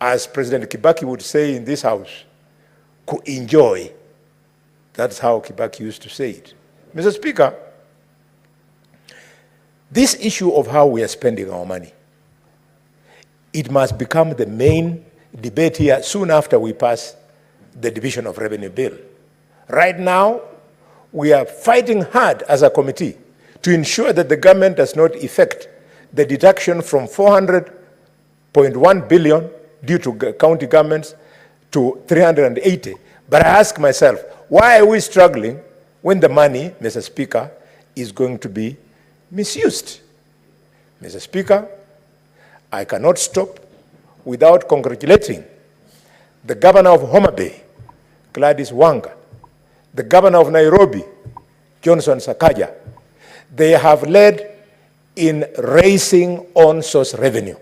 as President Kibaki would say in this house, enjoy. That's how Kibaki used to say it. Mr. Speaker, this issue of how we are spending our money, it must become the main debate here soon after we pass the Division of Revenue Bill. Right now, we are fighting hard as a committee to ensure that the government does not effect the deduction from 400.1 billion due to county governments to 380. But I ask myself, why are we struggling when the money, Mr. Speaker, is going to be misused? Mr. Speaker, I cannot stop without congratulating the governor of Mutembei, Gladys Wanga, the governor of Nairobi, Johnson Sakaja. They have led in raising on-source revenue.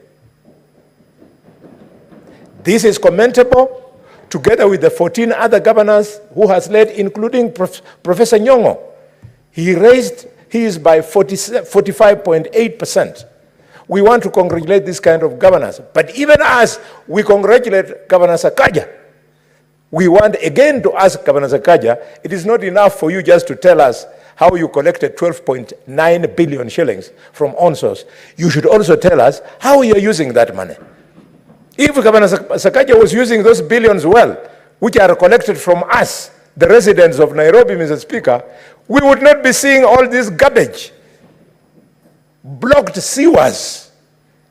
This is commendable, together with the 14 other governors who has led, including Professor Nyong'o. He raised his by 45.8%. We want to congratulate this kind of governors. But even as we congratulate Governor Sakaja, we want again to ask Governor Sakaja, it is not enough for you just to tell us how you collected 12.9 billion shillings from on-source. You should also tell us how you are using that money. If Governor Sakaja was using those billions well, which are collected from us, the residents of Nairobi, Mr. Speaker, we would not be seeing all this garbage. Blocked sewers.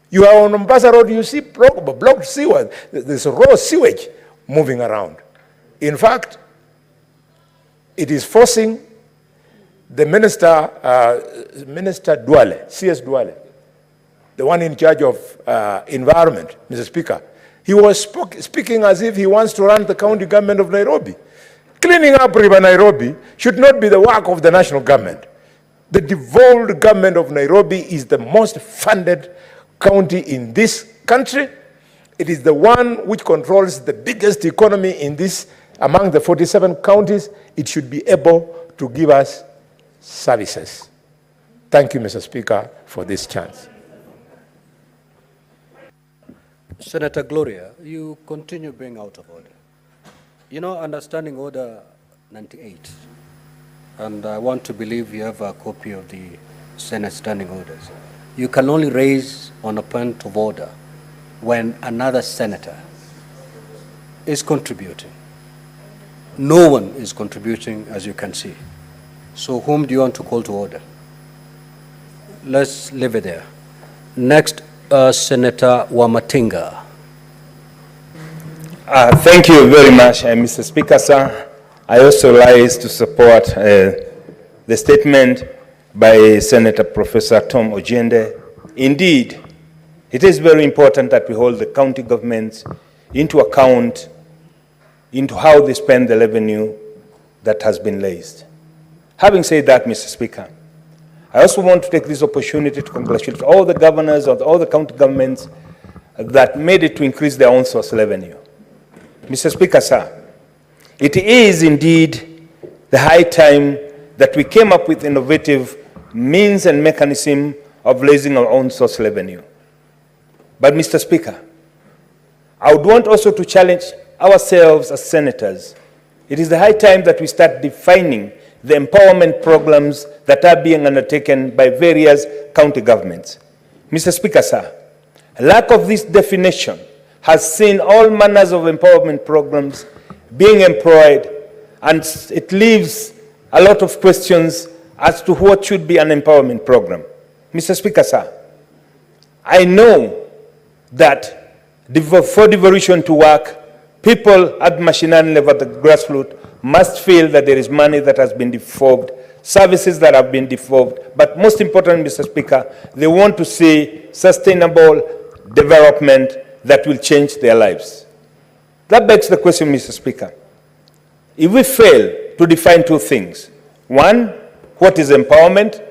You are on Mombasa Road, you see blocked sewers. There's raw sewage moving around. In fact, it is forcing the Minister Duale, CS Duale, the one in charge of environment, Mr. Speaker. He was speaking as if he wants to run the county government of Nairobi. Cleaning up River Nairobi should not be the work of the national government. The devolved government of Nairobi is the most funded county in this country. It is the one which controls the biggest economy in this, among the 47 counties. It should be able to give us services. Thank you, Mr. Speaker, for this chance. Senator Gloria, you continue being out of order. You know, understanding Order 98, and I want to believe you have a copy of the Senate Standing Orders. You can only raise on a point of order when another senator is contributing. No one is contributing, as you can see. So whom do you want to call to order? Let's leave it there. Next, Senator Wamatinga. Thank you very much, Mr. Speaker, sir. I also rise to support the statement by Senator Professor Tom Ojiende. Indeed, it is very important that we hold the county governments into account into how they spend the revenue that has been raised. Having said that, Mr. Speaker, I also want to take this opportunity to congratulate all the governors of all the county governments that made it to increase their own source revenue. Mr. Speaker, sir, it is indeed the high time that we came up with innovative means and mechanism of raising our own source revenue. But, Mr. Speaker, I would want also to challenge ourselves as senators. It is the high time that we start defining the empowerment programs that are being undertaken by various county governments. Mr. Speaker, sir, a lack of this definition has seen all manners of empowerment programs being employed, and it leaves a lot of questions as to what should be an empowerment program. Mr. Speaker, sir, I know that for devolution to work, people at mashinani level, at the grassroots, must feel that there is money that has been devolved, services that have been devolved, but most importantly, Mr. Speaker, they want to see sustainable development that will change their lives. That begs the question, Mr. Speaker. If we fail to define two things, one, what is empowerment?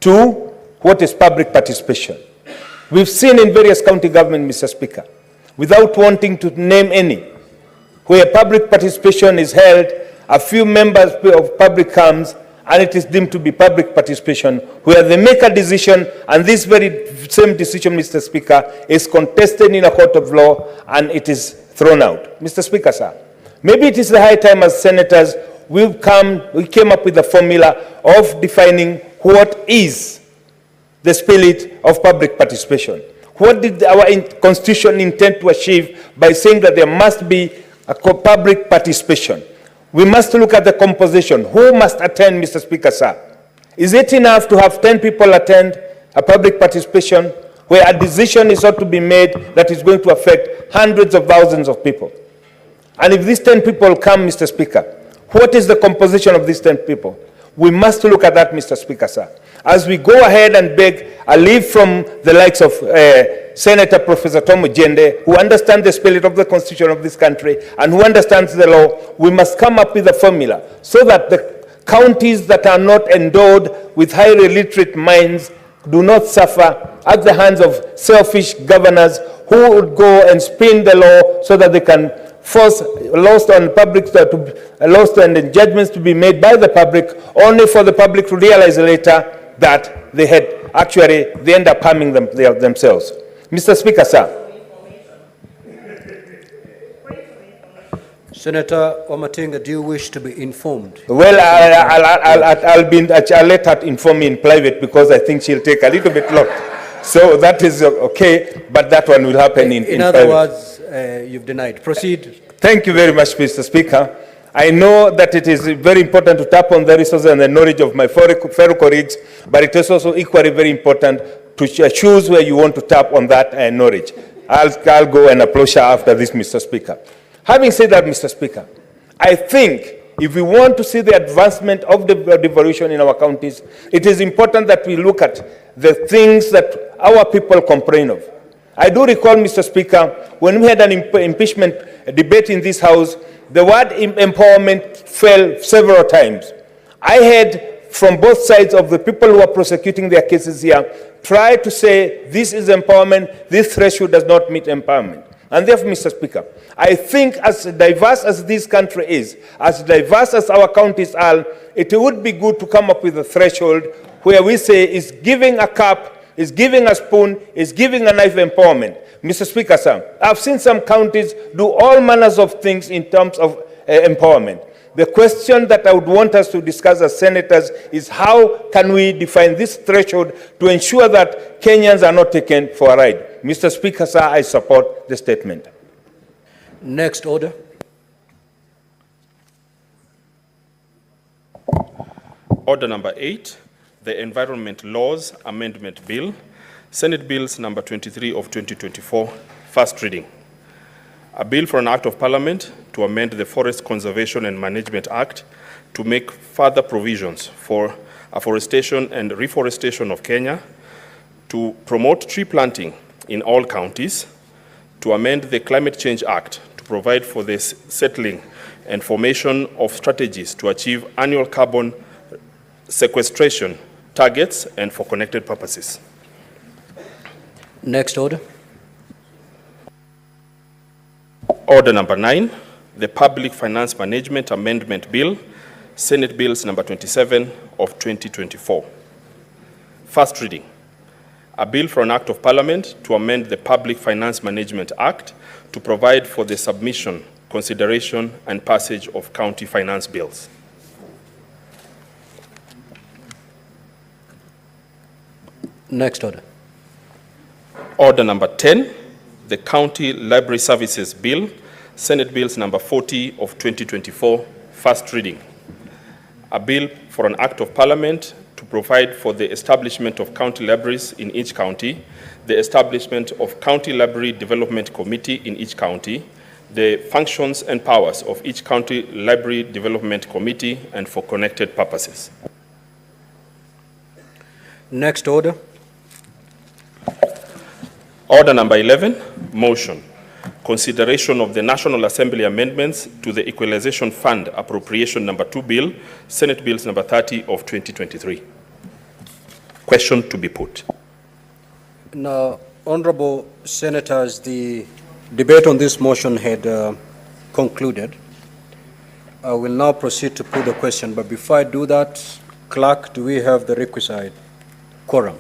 Two, what is public participation? We've seen in various county governments, Mr. Speaker, without wanting to name any, where public participation is held, a few members of public comes and it is deemed to be public participation, where they make a decision, and this very same decision, Mr. Speaker, is contested in a court of law, and it is thrown out. Mr. Speaker, sir, maybe it is the high time as senators we came up with a formula of defining what is the spirit of public participation. What did our Constitution intend to achieve by saying that there must be a public participation? We must look at the composition. Who must attend, Mr. Speaker, sir? Is it enough to have 10 people attend a public participation where a decision is ought to be made that is going to affect hundreds of thousands of people? And if these 10 people come, Mr. Speaker, what is the composition of these 10 people? We must look at that, Mr. Speaker, sir. As we go ahead and beg a leave from the likes of Senator Professor Tom Ojende, who understands the spirit of the Constitution of this country and who understands the law, we must come up with a formula so that the counties that are not endowed with highly literate minds do not suffer at the hands of selfish governors who would go and spin the law so that they can force laws and judgments to be made by the public, only for the public to realize later that they end up harming themselves. Mr. Speaker, sir. Senator Wamatinga, do you wish to be informed? Well, I'll let her inform me in private because I think she'll take a little bit long. So that is okay, but that one will happen in private. In other words, you've denied. Proceed. Thank you very much, Mr. Speaker. I know that it is very important to tap on the resources and the knowledge of my fellow colleagues, but it is also equally very important to choose where you want to tap on that knowledge. I'll go and approach her after this, Mr. Speaker. Having said that, Mr. Speaker, I think if we want to see the advancement of the devolution in our counties, it is important that we look at the things that our people complain of. I do recall, Mr. Speaker, when we had an impeachment debate in this House, the word empowerment fell several times. I heard from both sides of the people who are prosecuting their cases here try to say this is empowerment, this threshold does not meet empowerment. And therefore, Mr. Speaker, I think as diverse as this country is, as diverse as our counties are, it would be good to come up with a threshold where we say is giving a cup, is giving a spoon, is giving a knife empowerment. Mr. Speaker, sir, I've seen some counties do all manners of things in terms of empowerment. The question that I would want us to discuss as senators is how can we define this threshold to ensure that Kenyans are not taken for a ride. Mr. Speaker, sir, I support the statement. Next order. Order number 8, the Environment Laws Amendment Bill, Senate Bills number 23 of 2024, first reading. A bill for an act of parliament to amend the Forest Conservation and Management Act to make further provisions for afforestation and reforestation of Kenya, to promote tree planting in all counties, to amend the Climate Change Act to provide for the settling and formation of strategies to achieve annual carbon sequestration targets and for connected purposes. Next order. Order number 9, the Public Finance Management Amendment Bill, Senate Bills number 27 of 2024. First reading. A bill for an act of parliament to amend the Public Finance Management Act to provide for the submission, consideration, and passage of county finance bills. Next order. Order number 10, the County Library Services Bill, Senate Bills number 40 of 2024, first reading. A bill for an act of parliament to provide for the establishment of county libraries in each county, the establishment of County Library Development Committee in each county, the functions and powers of each County Library Development Committee, and for connected purposes. Next order. Order number 11, motion. Consideration of the National Assembly amendments to the Equalization Fund Appropriation number 2 Bill, Senate Bills number 30 of 2023. Question to be put. Now, honorable senators, the debate on this motion had concluded. I will now proceed to put the question, but before I do that, Clerk, do we have the requisite quorum?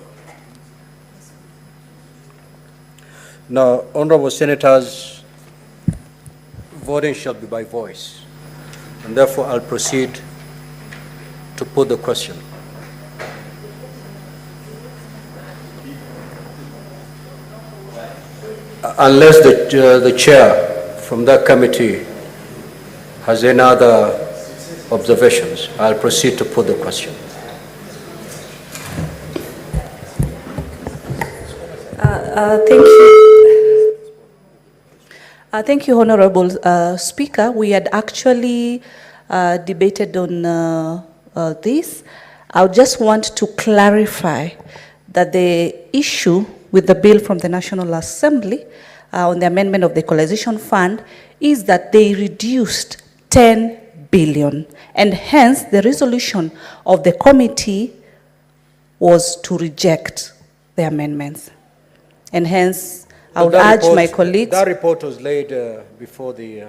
Now, honorable senators, voting shall be by voice, and therefore I'll proceed to put the question. Unless the chair from that committee has any other observations, I'll proceed to put the question. Thank you, Honorable Speaker. We had actually debated on this. I just want to clarify that the issue with the bill from the National Assembly on the amendment of the equalization fund is that they reduced 10 billion, and hence the resolution of the committee was to reject the amendments. And hence, I would urge my colleagues. That report was laid before the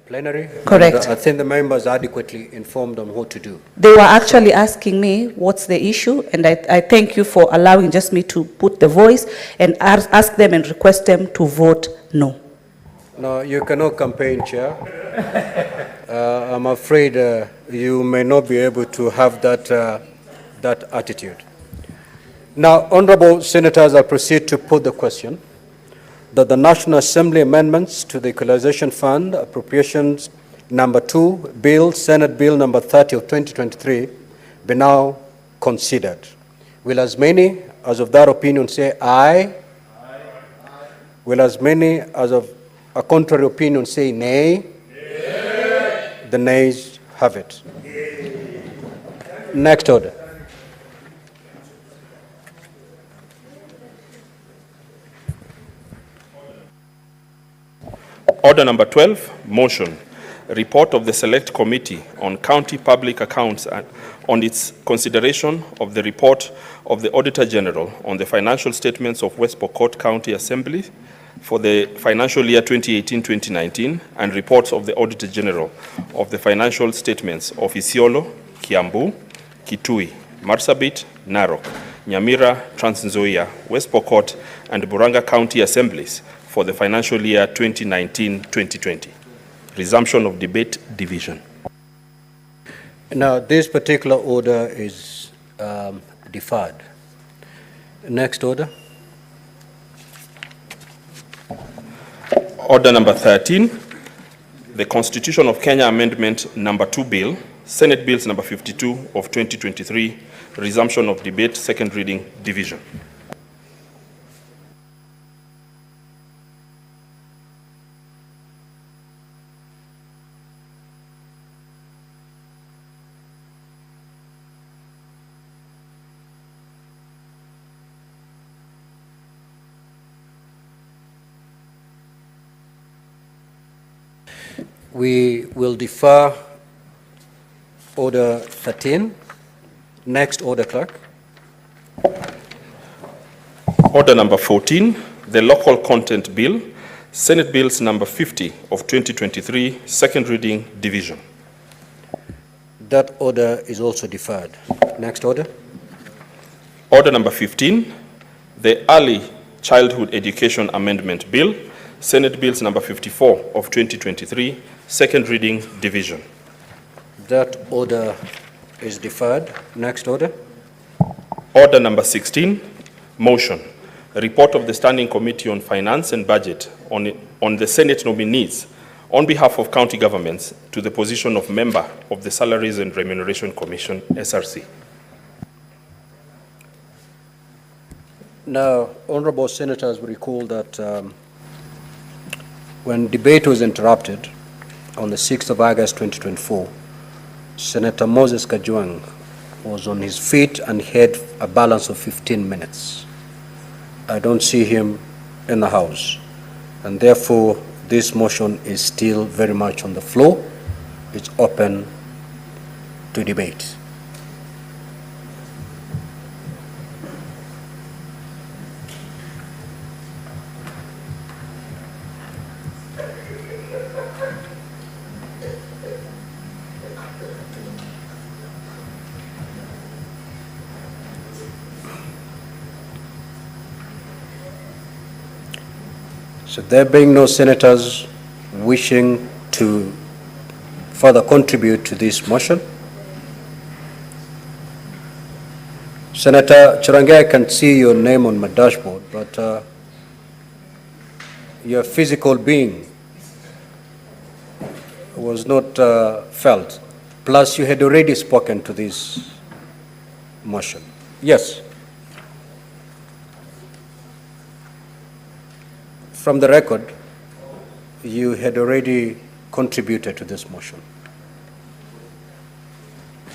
plenary. Correct. And I think the members are adequately informed on what to do. They were actually asking me what's the issue, and I thank you for allowing just me to put the voice and ask them and request them to vote no. No, you cannot campaign, Chair. I'm afraid you may not be able to have that attitude. Now, honorable senators, I'll proceed to put the question that the National Assembly amendments to the Equalization Fund appropriations number 2, Bill, Senate Bill number 30 of 2023, be now considered. Will as many as of that opinion say aye? Aye. Will as many as of a contrary opinion say nay? Nay. The nays have it. Next order. Order number 12, motion. Report of the Select Committee on County Public Accounts and on its consideration of the report of the Auditor General on the financial statements of West Pokot County Assembly for the financial year 2018-2019 and reports of the Auditor General of the financial statements of Isiolo, Kiambu, Kitui, Marsabit, Narok, Nyamira, Trans Nzoia, West Pokot, and Buranga County Assemblies for the financial year 2019-2020. Resumption of debate division. Now, this particular order is deferred. Next order. Order number 13, the Constitution of Kenya Amendment number 2 Bill, Senate Bills number 52 of 2023, resumption of debate, second reading division. We will defer order 13. Next order, clerk. Order number 14, the Local Content Bill, Senate Bills number 50 of 2023, second reading division. That order is also deferred. Next order. Order number 15, the Early Childhood Education Amendment Bill, Senate Bills number 54 of 2023, second reading division. That order is deferred. Next order. Order number 16, motion. A report of the Standing Committee on Finance and Budget on the Senate nominees on behalf of county governments to the position of member of the Salaries and Remuneration Commission, SRC. Now, honorable senators will recall that when debate was interrupted on the 6th of August 2024, Senator Moses Kajwang was on his feet and had a balance of 15 minutes. I don't see him in the House, and therefore this motion is still very much on the floor. It's open to debate. So there being no senators wishing to further contribute to this motion, Senator Chirange, I can see your name on my dashboard, but your physical being was not felt. Plus, you had already spoken to this motion. Yes. From the record, you had already contributed to this motion.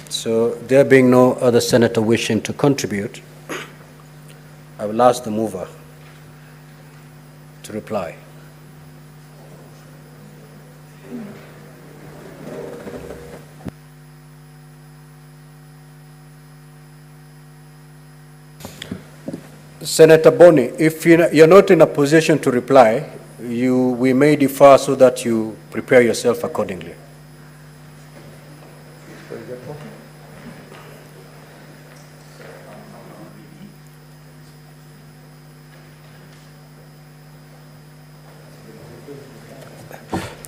So there being no other senator wishing to contribute, I will ask the mover to reply. Senator Boni, if you're not in a position to reply, we may defer so that you prepare yourself accordingly.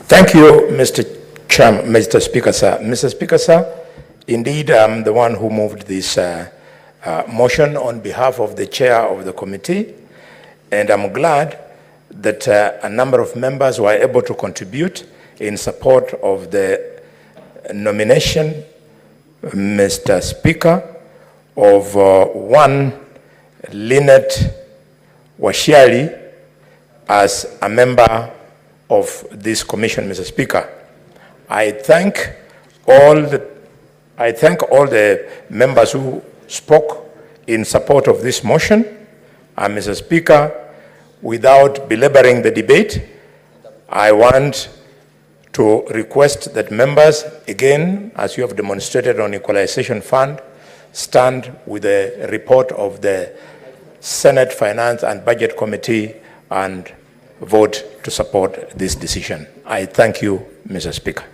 Thank you, Mr. Speaker, sir. Mr. Speaker, sir, indeed, I'm the one who moved this motion on behalf of the chair of the committee, and I'm glad that a number of members were able to contribute in support of the nomination, Mr. Speaker, of one Lynette Washiali as a member of this commission, Mr. Speaker. I thank all the members who spoke in support of this motion. And Mr. Speaker, without belaboring the debate, I want to request that members, again, as you have demonstrated on Equalization Fund, stand with the report of the Senate Finance and Budget Committee and vote to support this decision. I thank you, Mr. Speaker.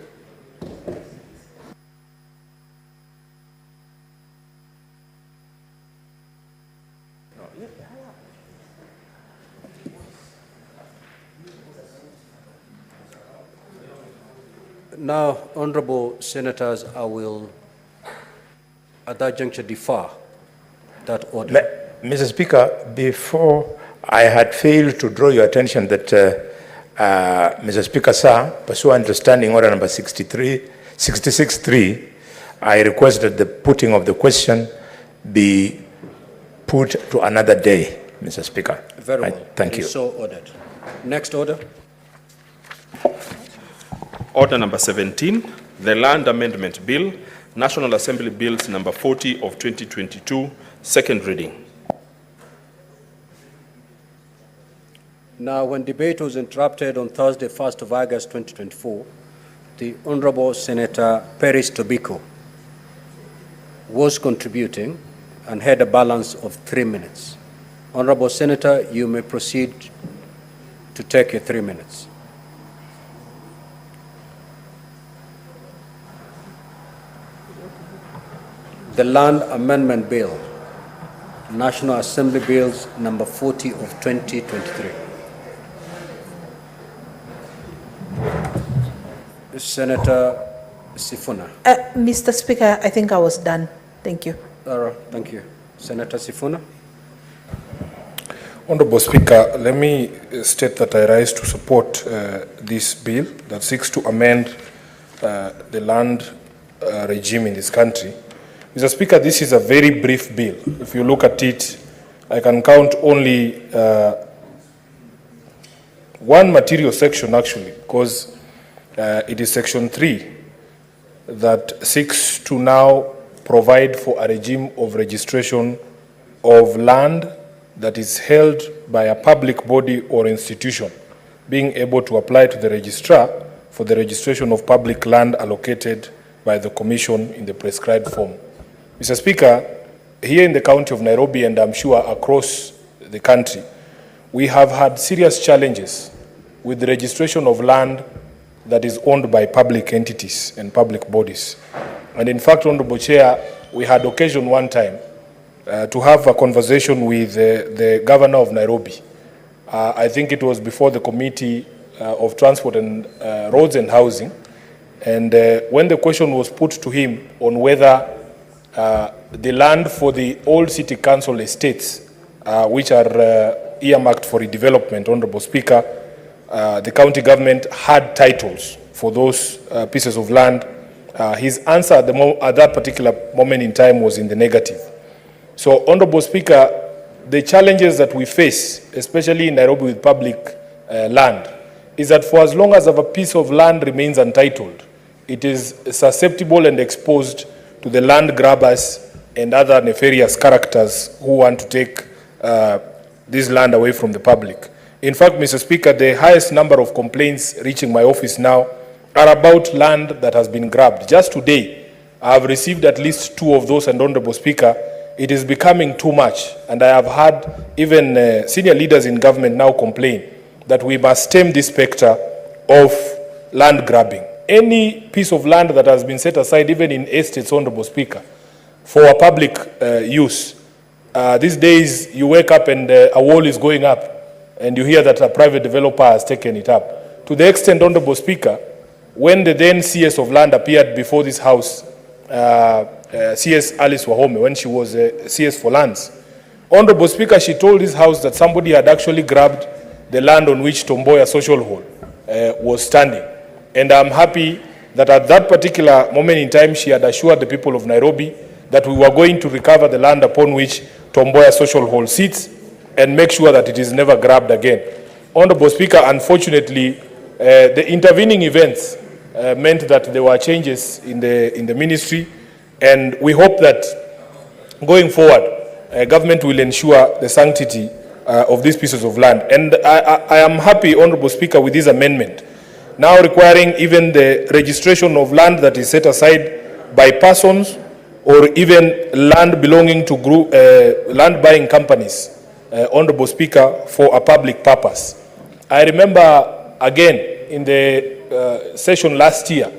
Now, honorable senators, I will at that juncture defer that order. Mr. Speaker, before I had failed to draw your attention that, Mr. Speaker, sir, pursuant to Standing Order number 66.3, I requested the putting of the question be put to another day, Mr. Speaker. Very well. Thank you. So ordered. Next order. Order number 17, the Land Amendment Bill, National Assembly Bills number 40 of 2022, second reading. Now, when debate was interrupted on Thursday, 1st of August 2024, the Honorable Senator Peris Tobiko was contributing and had a balance of 3 minutes. Honorable Senator, you may proceed to take your 3 minutes. The Land Amendment Bill, National Assembly Bills number 40 of 2023. Senator Sifuna. Mr. Speaker, I think I was done. Thank you. Thank you. Senator Sifuna. Honorable Speaker, let me state that I rise to support this bill that seeks to amend the land regime in this country. Mr. Speaker, this is a very brief bill. If you look at it, I can count only one material section actually, because it is section 3 that seeks to now provide for a regime of registration of land that is held by a public body or institution, being able to apply to the registrar for the registration of public land allocated by the Commission in the prescribed form. Mr. Speaker, here in the county of Nairobi, and I'm sure across the country, we have had serious challenges with the registration of land that is owned by public entities and public bodies. And in fact, Honorable Chair, we had occasion one time to have a conversation with the governor of Nairobi I think it was before the Committee of Transport and Roads and Housing. And when the question was put to him on whether the land for the old city council estates, which are earmarked for redevelopment, Honorable Speaker, the county government had titles for those pieces of land, his answer at that particular moment in time was in the negative. So, Honorable Speaker, the challenges that we face, especially in Nairobi with public land, is that for as long as a piece of land remains untitled, it is susceptible and exposed to the land grabbers and other nefarious characters who want to take this land away from the public. In fact, Mr. Speaker, the highest number of complaints reaching my office now are about land that has been grabbed. Just today, I have received at least 2 of those, and Honorable Speaker, it is becoming too much. And I have had even senior leaders in government now complain that we must stem this specter of land grabbing. Any piece of land that has been set aside, even in estates, Honorable Speaker, for a public use, these days you wake up and a wall is going up and you hear that a private developer has taken it up. To the extent, Honorable Speaker, when the then CS of land appeared before this house, CS Alice Wahome, when she was CS for lands, Honorable Speaker, she told this house that somebody had actually grabbed the land on which Tomboya Social Hall was standing. And I'm happy that at that particular moment in time, she had assured the people of Nairobi that we were going to recover the land upon which Tomboya Social Hall sits and make sure that it is never grabbed again. Honorable Speaker, unfortunately, the intervening events meant that there were changes in the ministry, and we hope that going forward, government will ensure the sanctity of these pieces of land. And I am happy, Honorable Speaker, with this amendment, now requiring even the registration of land that is set aside by persons or even land belonging to group, land buying companies, Honorable Speaker, for a public purpose. I remember again in the session last year,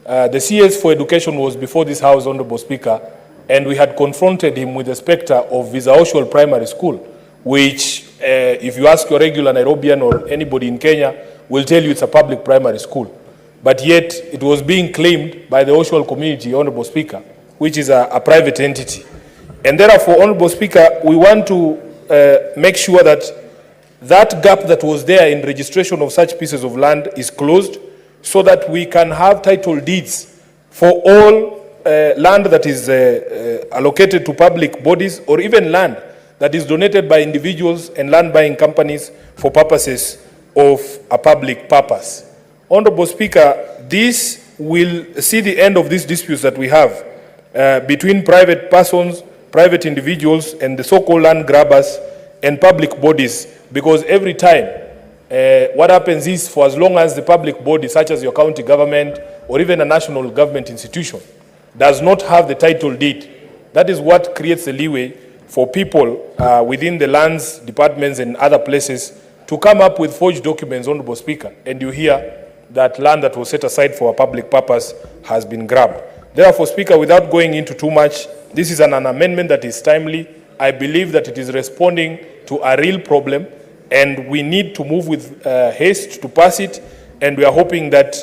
the CS for Education was before this House, Honorable Speaker, and we had confronted him with the specter of Visaoshwal Primary School, which, if you ask your regular Nairobian or anybody in Kenya, will tell you it's a public primary school. But yet, it was being claimed by the Oshwal community, Honorable Speaker, which is a private entity. And therefore, Honorable Speaker, we want to make sure that that gap that was there in registration of such pieces of land is closed, so that we can have title deeds for all land that is allocated to public bodies, or even land that is donated by individuals and land buying companies for purposes of a public purpose. Honorable Speaker, this will see the end of these disputes that we have between private persons, private individuals, and the so-called land grabbers and public bodies, because every time what happens is, for as long as the public body, such as your county government or even a national government institution, does not have the title deed, that is what creates the leeway for people within the lands departments and other places to come up with forged documents, Honorable Speaker, and you hear that land that was set aside for a public purpose has been grabbed. Therefore, Speaker, without going into too much, this is an amendment that is timely. I believe that it is responding to a real problem, and we need to move with haste to pass it, and we are hoping that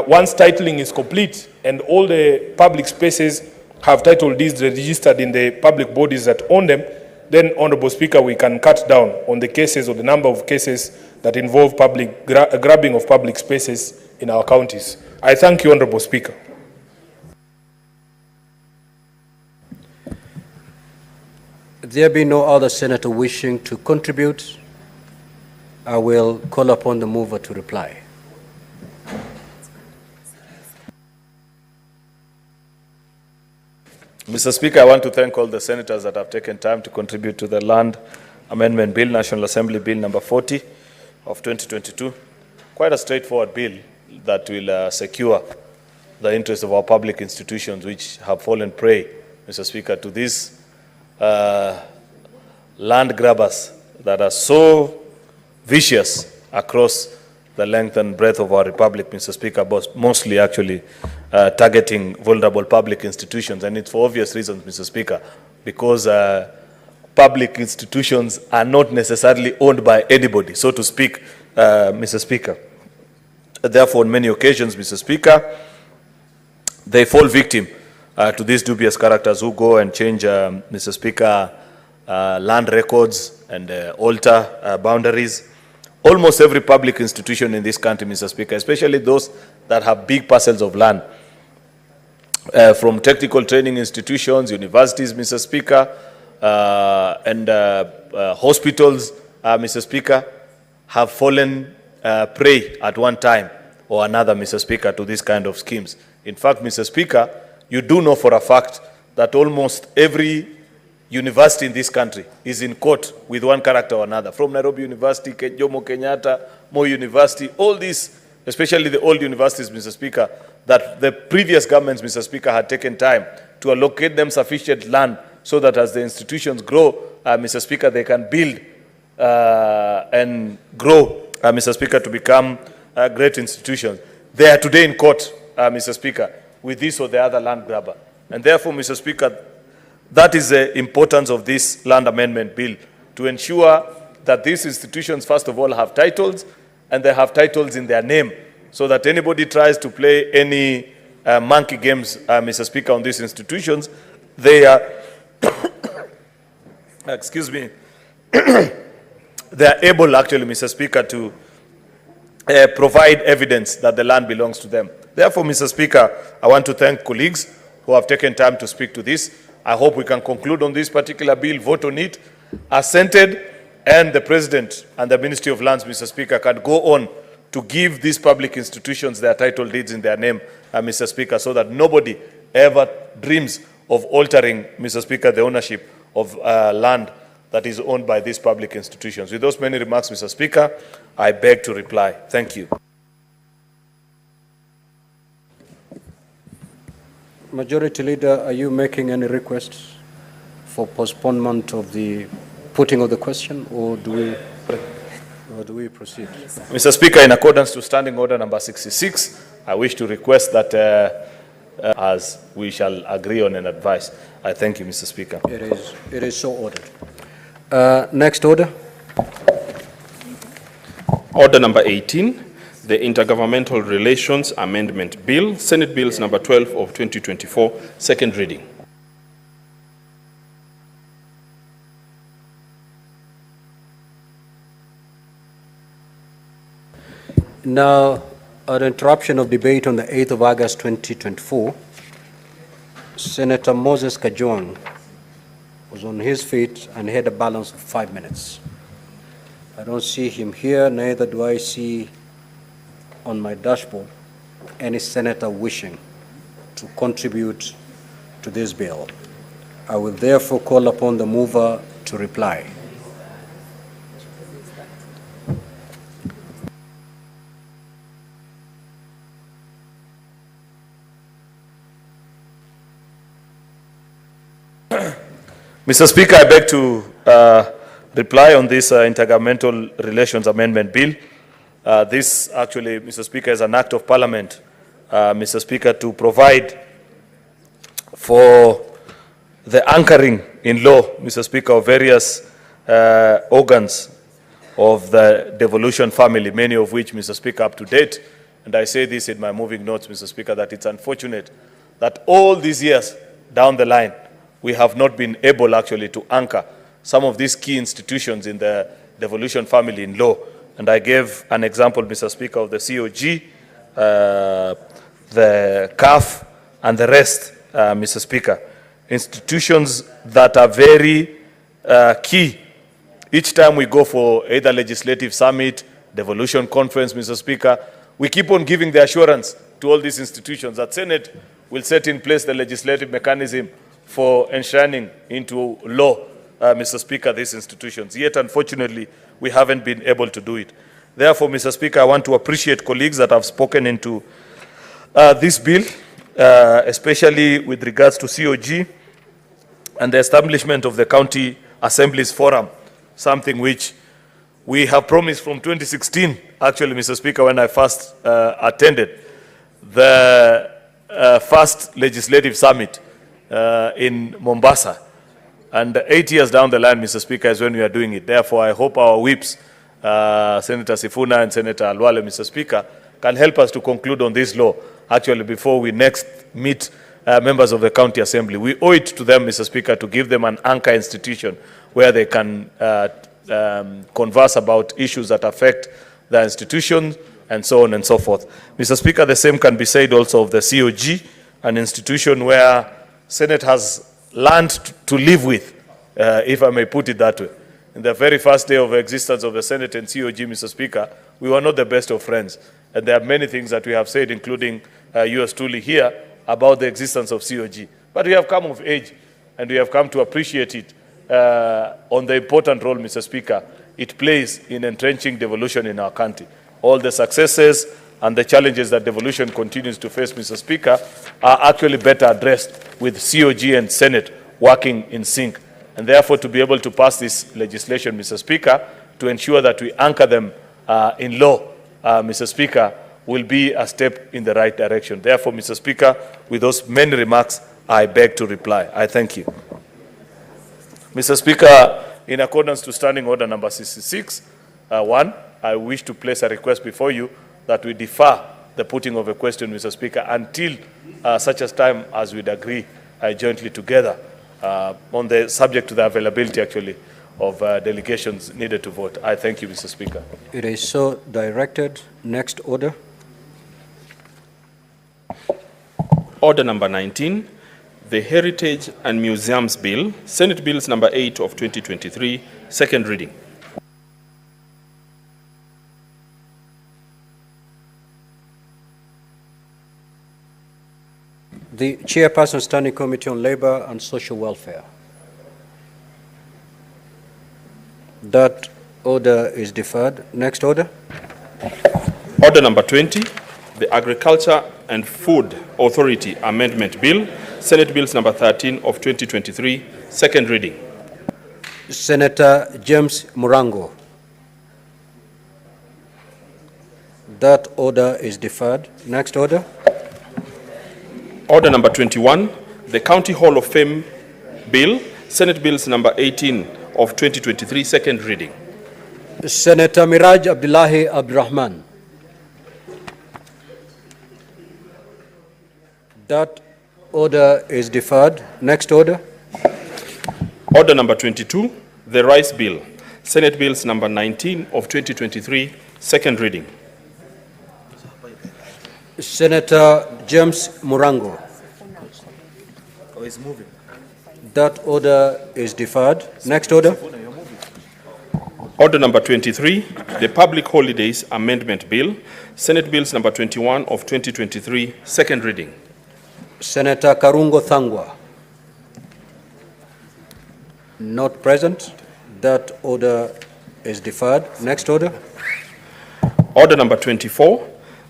once titling is complete and all the public spaces have title deeds registered in the public bodies that own them, then, Honorable Speaker, we can cut down on the cases or the number of cases that involve public grabbing of public spaces in our counties. I thank you, Honorable Speaker. There be no other senator wishing to contribute, I will call upon the mover to reply. Mr. Speaker, I want to thank all the senators that have taken time to contribute to the Land Amendment Bill, National Assembly Bill number 40 of 2022. Quite a straightforward bill that will secure the interests of our public institutions, which have fallen prey, Mr. Speaker, to these land grabbers that are so vicious across the length and breadth of our republic, Mr. Speaker, but mostly actually targeting vulnerable public institutions. And it's for obvious reasons, Mr. Speaker, because public institutions are not necessarily owned by anybody, so to speak, Mr. Speaker. Therefore, on many occasions, Mr. Speaker, they fall victim to these dubious characters who go and change, Mr. Speaker, land records and alter boundaries. Almost every public institution in this country, Mr. Speaker, especially those that have big parcels of land, from technical training institutions, universities, Mr. Speaker, and hospitals, Mr. Speaker, have fallen prey at one time or another, Mr. Speaker, to these kind of schemes. In fact, Mr. Speaker, you do know for a fact that almost every university in this country is in court with one character or another. From Nairobi University, Jomo Kenyatta, Moi University, all these, especially the old universities, Mr. Speaker, that the previous governments, Mr. Speaker, had taken time to allocate them sufficient land so that as the institutions grow, Mr. Speaker, they can build and grow, Mr. Speaker, to become great institutions. They are today in court, Mr. Speaker, with this or the other land grabber. And therefore, Mr. Speaker, that is the importance of this land amendment bill, to ensure that these institutions, first of all, have titles, and they have titles in their name, so that anybody tries to play any monkey games, Mr. Speaker, on these institutions, they are, excuse me, they are able, actually, Mr. Speaker, to provide evidence that the land belongs to them. Therefore, Mr. Speaker, I want to thank colleagues who have taken time to speak to this. I hope we can conclude on this particular bill, vote on it, assented, and the President and the Ministry of Lands, Mr. Speaker, can go on to give these public institutions their title deeds in their name, Mr. Speaker, so that nobody ever dreams of altering, Mr. Speaker, the ownership of land that is owned by these public institutions. With those many remarks, Mr. Speaker, I beg to reply. Thank you. Majority Leader, are you making any requests for postponement of the putting of the question, or do we proceed? Mr. Speaker, in accordance to Standing Order number 66, I wish to request that as we shall agree on and advise. I thank you, Mr. Speaker. It is so ordered. Next order. Order number 18, the Intergovernmental Relations Amendment Bill, Senate Bills number 12 of 2024, second reading. Now, an interruption of debate on the 8th of August 2024, Senator Moses Kajwang was on his feet and had a balance of 5 minutes. I don't see him here, neither do I see on my dashboard any senator wishing to contribute to this bill. I will therefore call upon the mover to reply. Mr. Speaker, I beg to reply on this Intergovernmental Relations Amendment Bill. This actually, Mr. Speaker, is an act of Parliament, Mr. Speaker, to provide for the anchoring in law, Mr. Speaker, of various organs of the devolution family, many of which, Mr. Speaker, up to date. And I say this in my moving notes, Mr. Speaker, that it's unfortunate that all these years down the line, we have not been able actually to anchor some of these key institutions in the devolution family in law. And I gave an example, Mr. Speaker, of the COG, the CAF, and the rest, Mr. Speaker. Institutions that are very key. Each time we go for either legislative summit, devolution conference, Mr. Speaker, we keep on giving the assurance to all these institutions that Senate will set in place the legislative mechanism for enshrining into law, Mr. Speaker, these institutions. Yet, unfortunately, we haven't been able to do it. Therefore, Mr. Speaker, I want to appreciate colleagues that have spoken into this bill, especially with regards to COG and the establishment of the County Assemblies Forum, something which we have promised from 2016, actually, Mr. Speaker, when I first attended the first legislative summit in Mombasa. And 8 years down the line, Mr. Speaker, is when we are doing it. Therefore, I hope our whips, Senator Sifuna and Senator Alwale, Mr. Speaker, can help us to conclude on this law, actually, before we next meet members of the County Assembly. We owe it to them, Mr. Speaker, to give them an anchor institution where they can converse about issues that affect the institution and so on and so forth. Mr. Speaker, the same can be said also of the COG, an institution where Senate has learned to live with, if I may put it that way. In the very first day of existence of the Senate and COG, Mr. Speaker, we were not the best of friends. And there are many things that we have said, including yours truly here, about the existence of COG. But we have come of age, and we have come to appreciate it on the important role, Mr. Speaker, it plays in entrenching devolution in our country. All the successes and the challenges that devolution continues to face, Mr. Speaker, are actually better addressed with COG and Senate working in sync. And therefore, to be able to pass this legislation, Mr. Speaker, to ensure that we anchor them in law, Mr. Speaker, will be a step in the right direction. Therefore, Mr. Speaker, with those many remarks, I beg to reply. I thank you. Mr. Speaker, in accordance to Standing Order number 66, 1, I wish to place a request before you that we defer the putting of a question, Mr. Speaker, until such a time as we'd agree jointly together on the subject to the availability, actually, of delegations needed to vote. I thank you, Mr. Speaker. It is so directed. Next order. Order number 19, the Heritage and Museums Bill, Senate Bills number 8 of 2023, second reading. The Chairperson, Standing Committee on Labor and Social Welfare. That order is deferred. Next order. Order number 20, the Agriculture and Food Authority Amendment Bill, Senate Bills number 13 of 2023, second reading. Senator James Murango. That order is deferred. Next order. Order number 21, the County Hall of Fame Bill, Senate Bills number 18 of 2023, second reading. Senator Miraj Abdullahi Abdurrahman. That order is deferred. Next order. Order number 22, the Rice Bill, Senate Bills number 19 of 2023, second reading. Senator James Murango. Oh, he's moving. That order is deferred. Next order. Order number 23, the Public Holidays Amendment Bill, Senate Bills number 21 of 2023, second reading. Senator Karungo Thangwa. Not present. That order is deferred. Next order. Order number 24,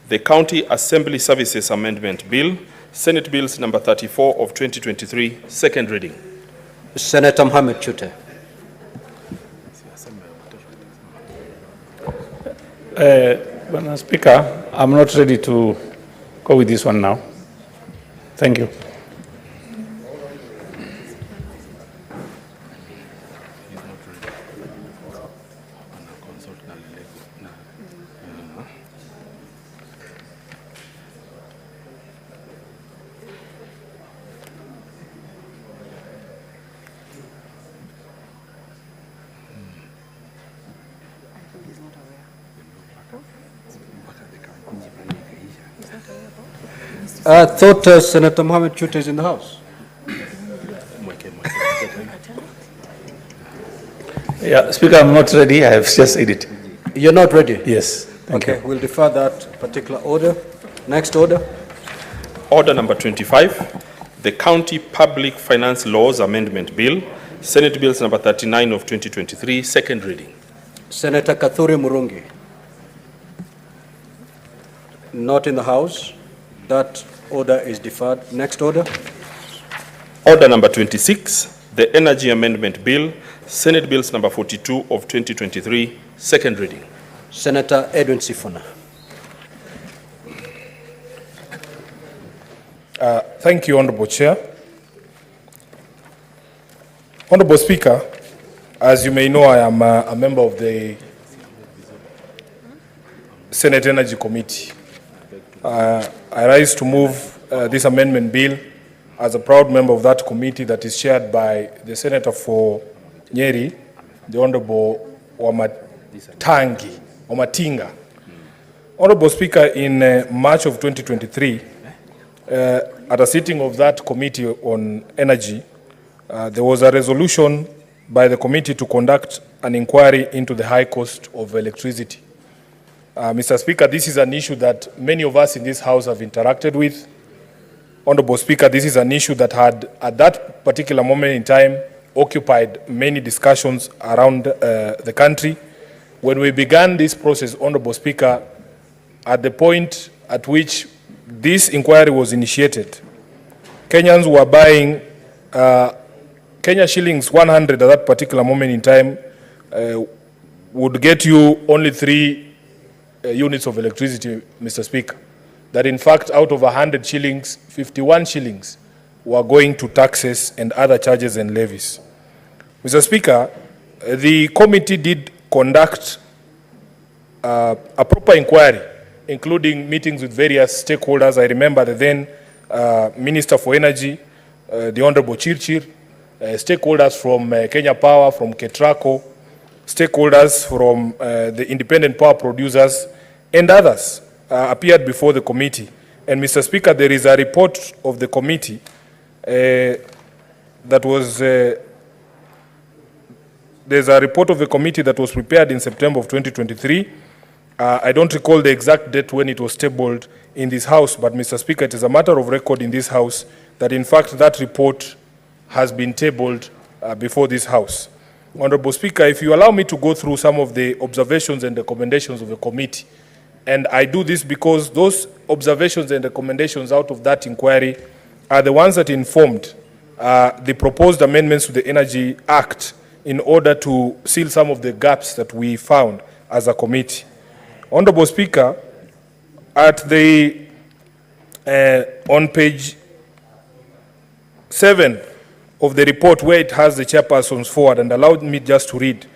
the County Assembly Services Amendment Bill, Senate Bills number 34 of 2023, second reading. Senator Mohammed Chute. Madam Speaker, I'm not ready to go with this one now. Thank you. I thought Senator Mohammed Chute is in the house. Yeah, Speaker, I'm not ready. I have just said it. You're not ready? Yes. Thank Okay, you. we'll defer that particular order. Next order. Order number 25, the County Public Finance Laws Amendment Bill, Senate Bills number 39 of 2023, second reading. Senator Kathuri Murungi. Not in the house. That order is deferred. Next order. Order number 26, the Energy Amendment Bill, Senate Bills number 42 of 2023, second reading. Senator Edwin Sifuna. Thank you, Honorable Chair. Honorable Speaker, as you may know, I am a member of the Senate Energy Committee. I rise to move this amendment bill as a proud member of that committee that is chaired by the Senator for Nyeri, the Honorable Wamatinga. Honorable Speaker, in March of 2023, at a sitting of that committee on energy, there was a resolution by the committee to conduct an inquiry into the high cost of electricity. Mr. Speaker, this is an issue that many of us in this House have interacted with. Honorable Speaker, this is an issue that had, at that particular moment in time, occupied many discussions around the country. When we began this process, Honorable Speaker, at the point at which this inquiry was initiated, Kenyans were buying Kenya shillings 100 at that particular moment in time would get you only 3 units of electricity, Mr. Speaker. That in fact, out of 100 shillings, 51 shillings were going to taxes and other charges and levies. Mr. Speaker, the committee did conduct a proper inquiry, including meetings with various stakeholders. I remember the then Minister for Energy, the Honorable Chirchir, stakeholders from Kenya Power, from Ketraco, stakeholders from the independent power producers, and others appeared before the committee. And Mr. Speaker, there is a report of the committee that was, there's a report of the committee that was prepared in September of 2023. I don't recall the exact date when it was tabled in this House, but Mr. Speaker, it is a matter of record in this House that in fact that report has been tabled before this House. Honorable Speaker, if you allow me to go through some of the observations and recommendations of the committee, and I do this because those observations and recommendations out of that inquiry are the ones that informed the proposed amendments to the Energy Act in order to seal some of the gaps that we found as a committee. Honorable Speaker, at the on page 7 of the report where it has the chairpersons forward, and allowed me just to read.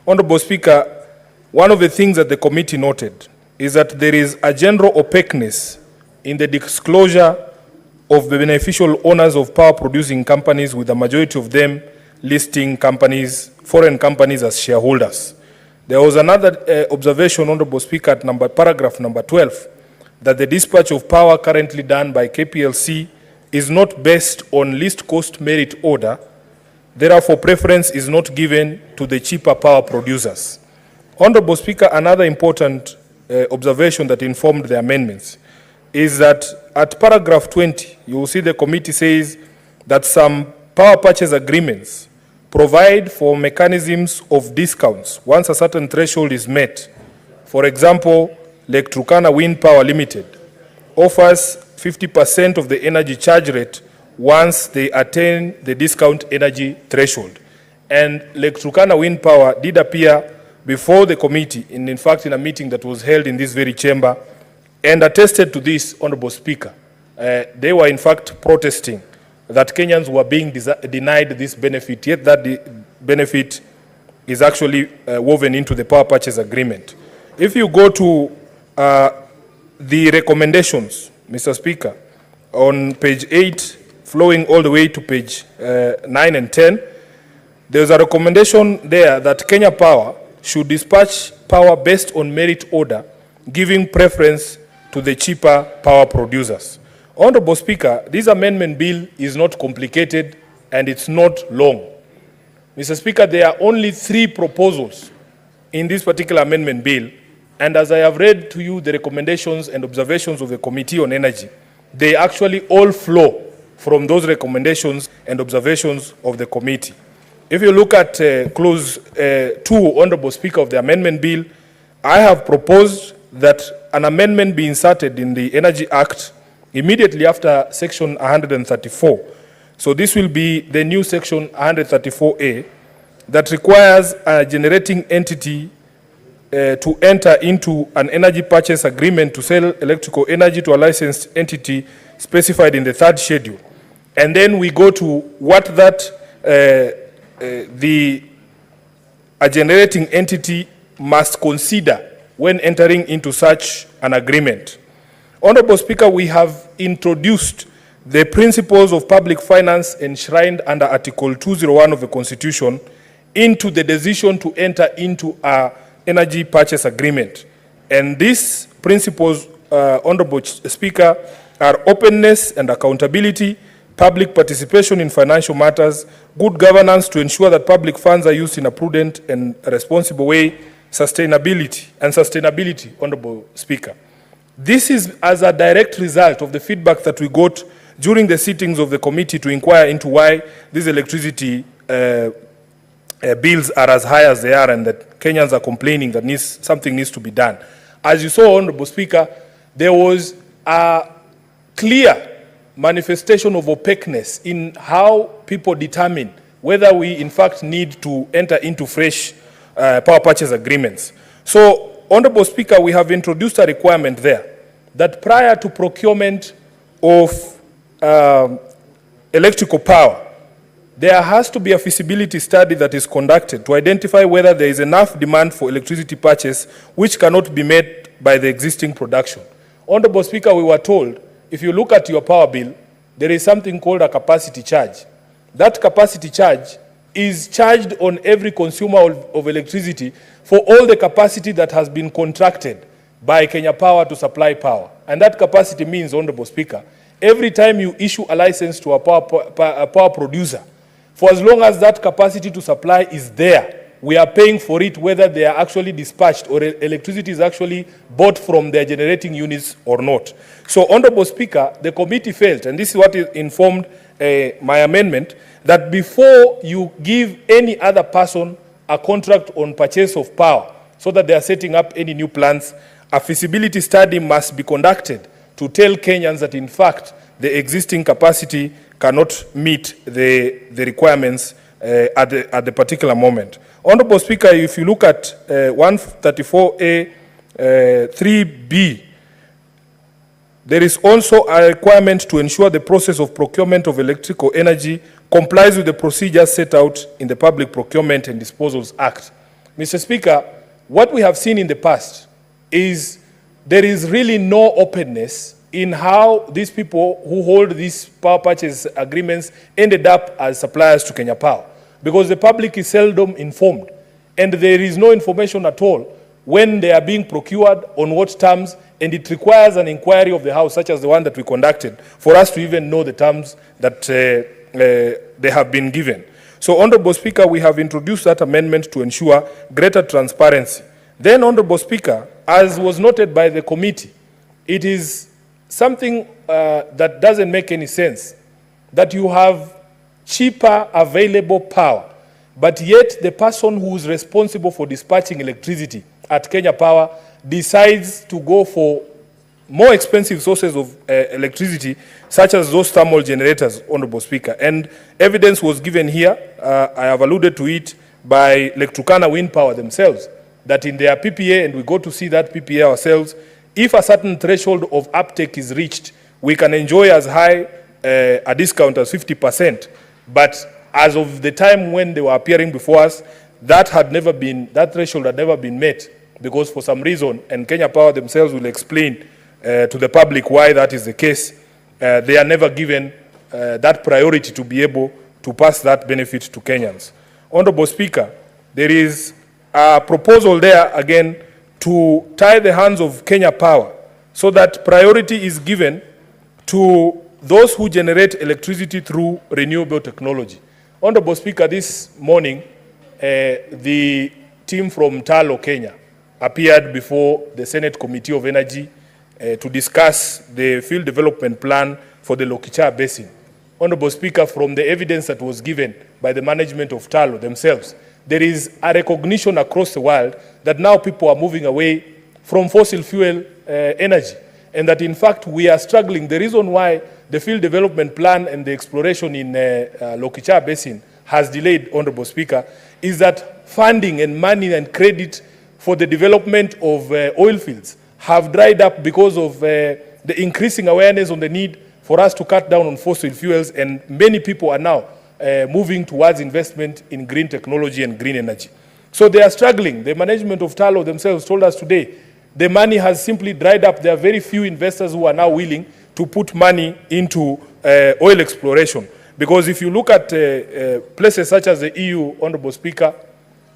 Honorable Speaker, one of the things that the committee noted is that there is a general opaqueness in the disclosure of the beneficial owners of power producing companies, with the majority of them listing companies, foreign companies, as shareholders. There was another observation, Honorable Speaker, at paragraph number 12, that the dispatch of power currently done by KPLC is not based on least cost merit order. Therefore, preference is not given to the cheaper power producers. Honorable Speaker, another important observation that informed the amendments is that at paragraph 20, you will see the committee says that some power purchase agreements provide for mechanisms of discounts once a certain threshold is met. For example, Lake Turkana Wind Power Limited offers 50% of the energy charge rate once they attain the discount energy threshold. And Lake Turkana Wind Power did appear before the committee, in fact, in a meeting that was held in this very chamber, and attested to this, Honorable Speaker. They were, in fact, protesting that Kenyans were being denied this benefit, yet that the benefit is actually woven into the power purchase agreement. If you go to the recommendations, Mr. Speaker, on page 8, flowing all the way to page 9 and 10, there's a recommendation there that Kenya Power should dispatch power based on merit order, giving preference to the cheaper power producers. Honorable Speaker, this amendment bill is not complicated and it's not long. Mr. Speaker, there are only 3 proposals in this particular amendment bill, and as I have read to you the recommendations and observations of the Committee on Energy, they actually all flow from those recommendations and observations of the committee. If you look at clause 2, Honorable Speaker, of the amendment bill, I have proposed that an amendment be inserted in the Energy Act immediately after section 134. So this will be the new section 134A that requires a generating entity to enter into an energy purchase agreement to sell electrical energy to a licensed entity specified in the 3rd schedule. And then we go to what that a generating entity must consider when entering into such an agreement. Honorable Speaker, we have introduced the principles of public finance enshrined under Article 201 of the Constitution into the decision to enter into an energy purchase agreement. And these principles, Honorable Speaker, are openness and accountability, public participation in financial matters, good governance to ensure that public funds are used in a prudent and responsible way, sustainability, Honorable Speaker. This is as a direct result of the feedback that we got during the sittings of the committee to inquire into why these electricity bills are as high as they are and that Kenyans are complaining that something needs to be done. As you saw, Honorable Speaker, there was a clear manifestation of opaqueness in how people determine whether we in fact need to enter into fresh power purchase agreements. So, Honorable Speaker, we have introduced a requirement there that prior to procurement of electrical power, there has to be a feasibility study that is conducted to identify whether there is enough demand for electricity purchase which cannot be met by the existing production. Honorable Speaker, we were told, if you look at your power bill, there is something called a capacity charge. That capacity charge is charged on every consumer of electricity for all the capacity that has been contracted by Kenya Power to supply power. And that capacity means, Honorable Speaker, every time you issue a license to a power producer, for as long as that capacity to supply is there, we are paying for it whether they are actually dispatched or electricity is actually bought from their generating units or not. So, Honorable Speaker, the committee felt, and this is what informed my amendment, that before you give any other person a contract on purchase of power so that they are setting up any new plants, a feasibility study must be conducted to tell Kenyans that in fact the existing capacity cannot meet the requirements at the particular moment. Honorable Speaker, if you look at 134A 3B, there is also a requirement to ensure the process of procurement of electrical energy complies with the procedures set out in the Public Procurement and Disposals Act. Mr. Speaker, what we have seen in the past is there is really no openness in how these people who hold these power purchase agreements ended up as suppliers to Kenya Power, because the public is seldom informed and there is no information at all when they are being procured, on what terms, and it requires an inquiry of the House, such as the one that we conducted, for us to even know the terms that they have been given. So, Honorable Speaker, we have introduced that amendment to ensure greater transparency. Then, Honorable Speaker, as was noted by the committee, it is something that doesn't make any sense, that you have cheaper available power, but yet the person who is responsible for dispatching electricity at Kenya Power decides to go for more expensive sources of electricity, such as those thermal generators, Honorable Speaker. And evidence was given here, I have alluded to it, by Lake Turkana Wind Power themselves, that in their PPA, and we go to see that PPA ourselves, if a certain threshold of uptake is reached, we can enjoy as high a discount as 50%. But as of the time when they were appearing before us, that threshold had never been met, because for some reason, and Kenya Power themselves will explain to the public why that is the case, they are never given that priority to be able to pass that benefit to Kenyans. Honorable Speaker, there is a proposal there again to tie the hands of Kenya Power so that priority is given to those who generate electricity through renewable technology. Honorable Speaker, this morning, the team from Talo, Kenya, appeared before the Senate Committee of Energy to discuss the field development plan for the Lokichar Basin. Honorable Speaker, from the evidence that was given by the management of Talo themselves, there is a recognition across the world that now people are moving away from fossil fuel energy, and that in fact we are struggling. The reason why the field development plan and the exploration in Lokichar Basin has delayed, Honorable Speaker, is that funding and money and credit for the development of oil fields have dried up because of the increasing awareness on the need for us to cut down on fossil fuels, and many people are now moving towards investment in green technology and green energy. So they are struggling. The management of Talo themselves told us today, the money has simply dried up. There are very few investors who are now willing to put money into oil exploration. Because if you look at places such as the EU, Honorable Speaker,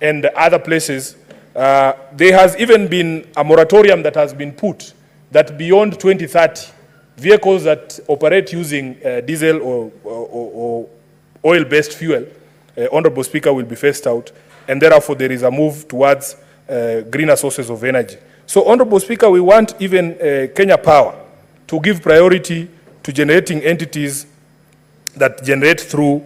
and other places, there has even been a moratorium that has been put that beyond 2030, vehicles that operate using diesel or oil-based fuel, Honorable Speaker, will be phased out, and therefore there is a move towards greener sources of energy. So, Honorable Speaker, we want even Kenya Power to give priority to generating entities that generate through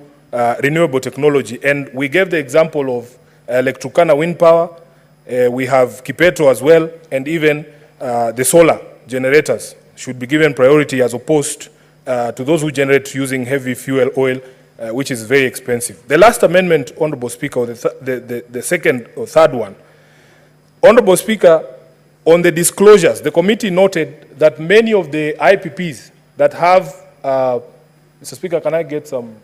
renewable technology. And we gave the example of Lake Turkana wind power, we have Kipeto as well, and even the solar generators should be given priority as opposed to those who generate using heavy fuel oil, which is very expensive. The last amendment, Honorable Speaker, or the second or third one, Honorable Speaker, on the disclosures, the committee noted that many of the IPPs that have, Mr. Speaker, can I get some?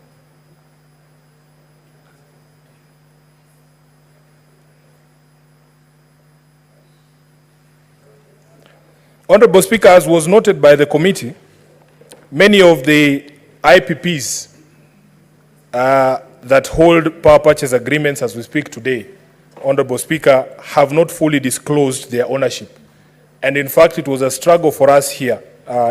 Honorable Speaker, as was noted by the committee, many of the IPPs that hold power purchase agreements as we speak today, Honorable Speaker, have not fully disclosed their ownership. And in fact, it was a struggle for us here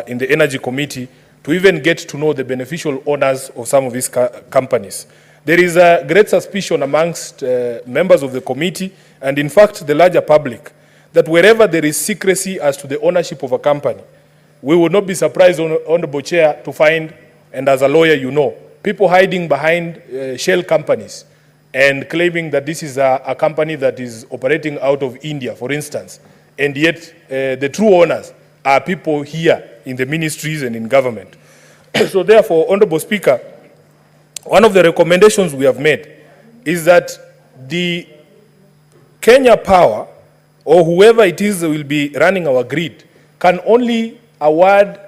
in the Energy Committee to even get to know the beneficial owners of some of these companies. There is a great suspicion amongst members of the committee and in fact the larger public that wherever there is secrecy as to the ownership of a company, we would not be surprised, Honorable Chair, to find, and as a lawyer you know, people hiding behind shell companies and claiming that this is a company that is operating out of India, for instance, and yet the true owners are people here in the ministries and in government. So therefore, Honorable Speaker, one of the recommendations we have made is that the Kenya Power, or whoever it is that will be running our grid, can only award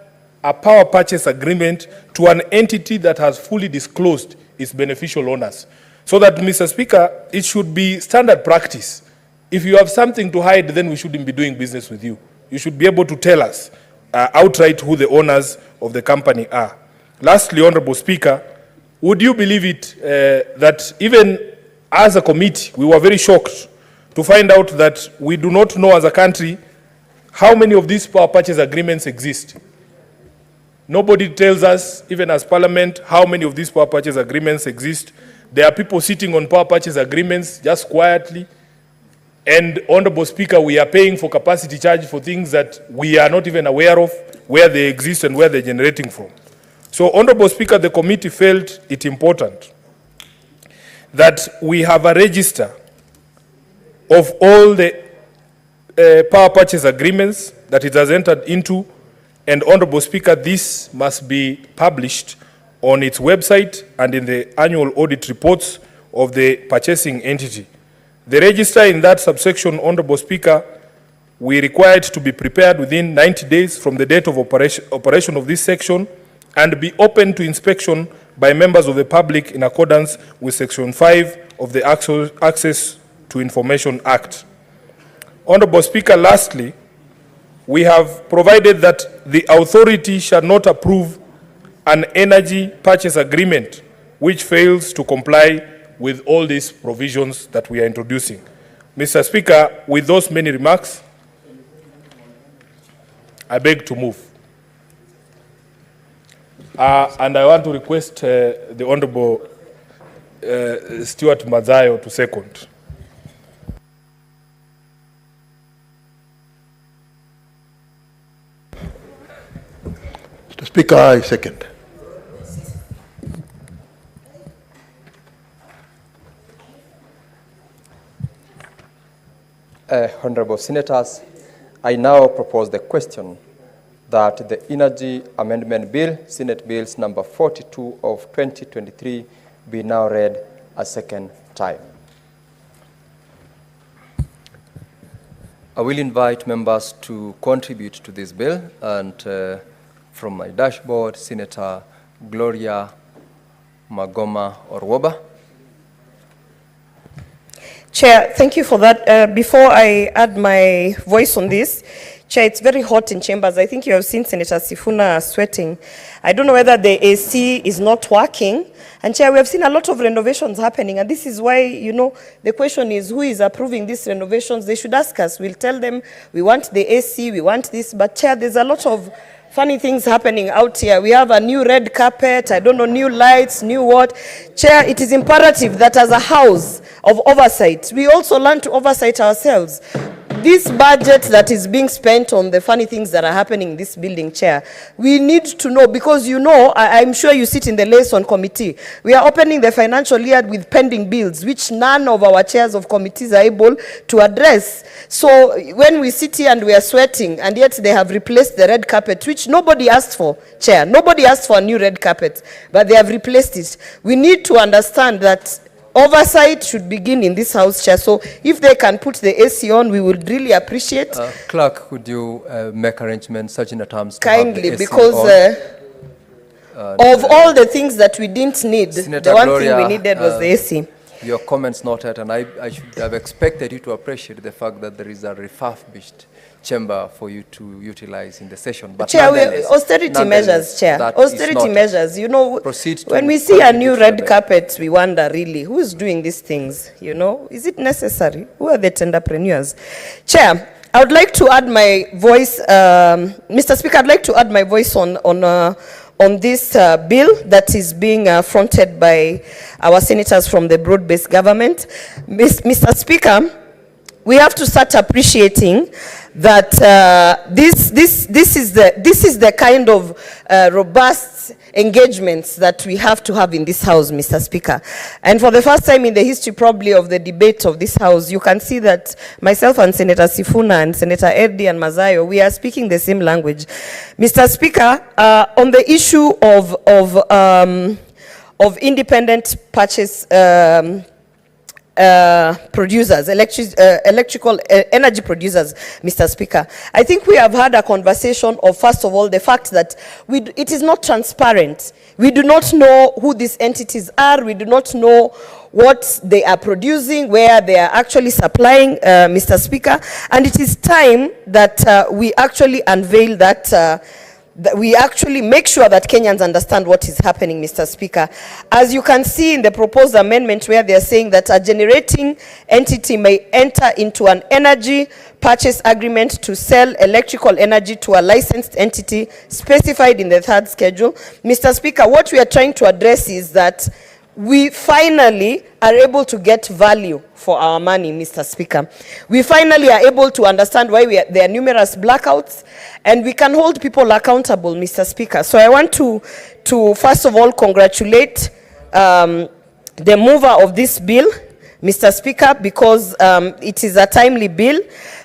a power purchase agreement to an entity that has fully disclosed its beneficial owners. So that, Mr. Speaker, it should be standard practice. If you have something to hide, then we shouldn't be doing business with you. You should be able to tell us outright who the owners of the company are. Lastly, Honorable Speaker, would you believe it that even as a committee, we were very shocked to find out that we do not know as a country how many of these power purchase agreements exist. Nobody tells us, even as Parliament, how many of these power purchase agreements exist. There are people sitting on power purchase agreements just quietly. And, Honorable Speaker, we are paying for capacity charge for things that we are not even aware of, where they exist and where they're generating from. So, Honorable Speaker, the committee felt it important that we have a register of all the power purchase agreements that it has entered into. And, Honorable Speaker, this must be published on its website and in the annual audit reports of the purchasing entity. The register in that subsection, Honorable Speaker, we require it to be prepared within 90 days from the date of operation of this section and be open to inspection by members of the public in accordance with Section 5 of the Access to Information Act. Honorable Speaker, lastly, we have provided that the authority shall not approve an energy purchase agreement which fails to comply with all these provisions that we are introducing. Mr. Speaker, with those many remarks, I beg to move. And I want to request the Honorable Stuart Mazayo to second. Mr. Speaker, I second. Honorable Senators, I now propose the question that the Energy Amendment Bill, Senate Bills number 42 of 2023, be now read a second time. I will invite members to contribute to this bill, and from my dashboard, Senator Gloria Magoma Orwoba. Chair, thank you for that. Before I add my voice on this, Chair, it's very hot in chambers. I think you have seen Senator Sifuna sweating. I don't know whether the AC is not working. And Chair, we have seen a lot of renovations happening. And this is why, you know, the question is who is approving these renovations? They should ask us. We'll tell them we want the AC, we want this. But Chair, there's a lot of funny things happening out here. We have a new red carpet, I don't know, new lights, new what. Chair, it is imperative that as a house of oversight, we also learn to oversight ourselves. This budget that is being spent on the funny things that are happening in this building, Chair, we need to know, because you know, I'm sure you sit in the liaison committee. We are opening the financial year with pending bills, which none of our chairs of committees are able to address. So when we sit here and we are sweating, and yet they have replaced the red carpet, which nobody asked for, Chair. Nobody asked for a new red carpet, but they have replaced it. We need to understand that oversight should begin in this house, Chair. So if they can put the AC on, we would really appreciate. Clerk, could you make arrangements such in the terms to kindly, have the AC because of all the things that we didn't need, Senator the one Gloria, thing we needed was the AC. Your comments noted, and I should have expected you to appreciate the fact that there is a refurbished chamber for you to utilize in the session. But Chair, austerity measures, Chair. Austerity measures. You know, when we see a new red carpet, we wonder really, who is doing these things? You know, is it necessary? Who are the entrepreneurs? Chair, I would like to add my voice, Mr. Speaker, I'd like to add my voice on this bill that is being fronted by our senators from the broad-based government. Mr. Speaker, we have to start appreciating that this is the kind of robust engagements that we have to have in this house, Mr. Speaker. And for the first time in the history probably of the debate of this house, you can see that myself and Senator Sifuna and Senator Eddy and Mazayo, we are speaking the same language. Mr. Speaker, on the issue of independent purchase producers, electrical energy producers, Mr. Speaker. I think we have had a conversation of, first of all, the fact that it is not transparent. We do not know who these entities are. We do not know what they are producing, where they are actually supplying, Mr. Speaker. And it is time that we actually unveil that we actually make sure that Kenyans understand what is happening, Mr. Speaker. As you can see in the proposed amendment where they are saying that a generating entity may enter into an energy purchase agreement to sell electrical energy to a licensed entity specified in the third schedule. Mr. Speaker, what we are trying to address is that we finally are able to get value for our money, Mr. Speaker. We finally are able to understand why there are numerous blackouts, and we can hold people accountable, Mr. Speaker. So I want to first of all congratulate the mover of this bill, Mr. Speaker, because it is a timely bill,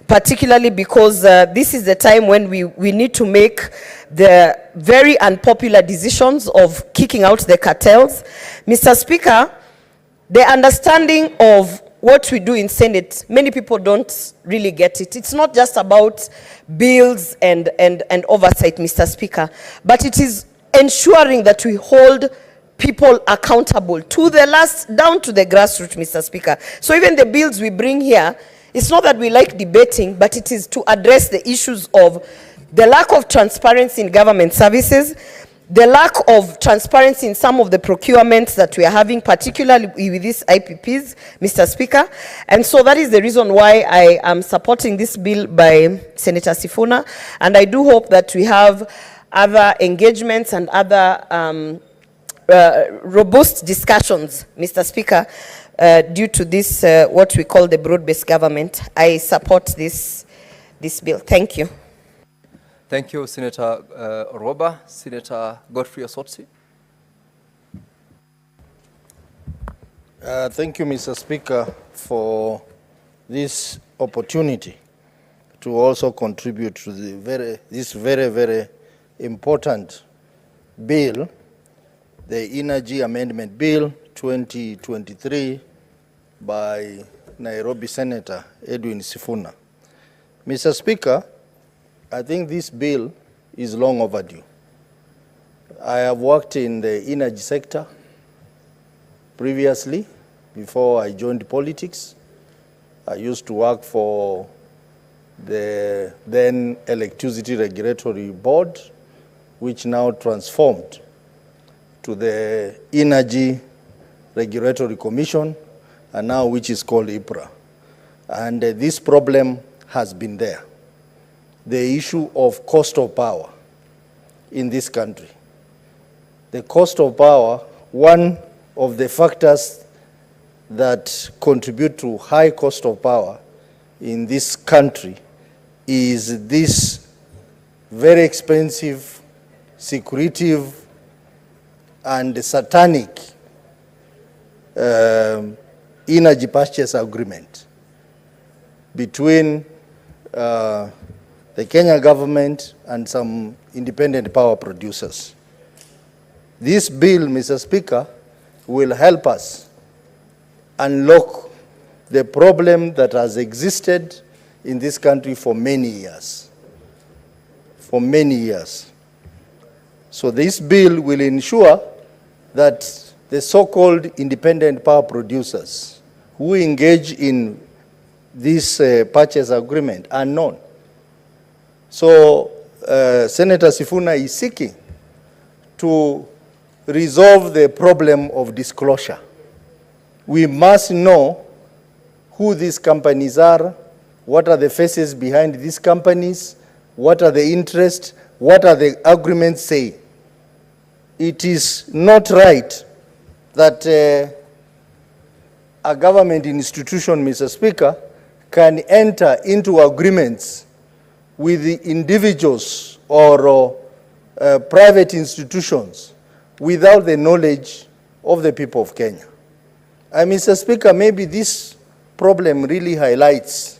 particularly because this is the time when we need to make the very unpopular decisions of kicking out the cartels. Mr. Speaker, the understanding of what we do in Senate, many people don't really get it. It's not just about bills and oversight, Mr. Speaker, but it is ensuring that we hold people accountable to the last, down to the grassroots, Mr. Speaker. So even the bills we bring here, it's not that we like debating, but it is to address the issues of the lack of transparency in government services, the lack of transparency in some of the procurements that we are having, particularly with these IPPs, Mr. Speaker. And so that is the reason why I am supporting this bill by Senator Sifuna. And I do hope that we have other engagements and other robust discussions, Mr. Speaker, due to this, what we call the broad-based government. I support this bill. Thank you. Thank you, Senator Roba. Senator Godfrey Osotsi. Thank you, Mr. Speaker, for this opportunity to also contribute to this very important bill, the Energy Amendment Bill 2023 by Nairobi Senator Edwin Sifuna. Mr. Speaker, I think this bill is long overdue. I have worked in the energy sector previously, before I joined politics. I used to work for the then Electricity Regulatory Board, which now transformed to the Energy Regulatory Commission, and now which is called IPRA. And this problem has been there. The issue of cost of power in this country. The cost of power, one of the factors that contribute to high cost of power in this country is this very expensive, secretive, and satanic energy purchase agreement between the Kenya government and some independent power producers. This bill, Mr. Speaker, will help us unlock the problem that has existed in this country for many years. For many years. So this bill will ensure that the so-called independent power producers who engage in this purchase agreement are known. So Senator Sifuna is seeking to resolve the problem of disclosure. We must know who these companies are, what are the faces behind these companies, what are the interests, what are the agreements say. It is not right that a government institution, Mr. Speaker, can enter into agreements with the individuals or private institutions without the knowledge of the people of Kenya. And Mr. Speaker, maybe this problem really highlights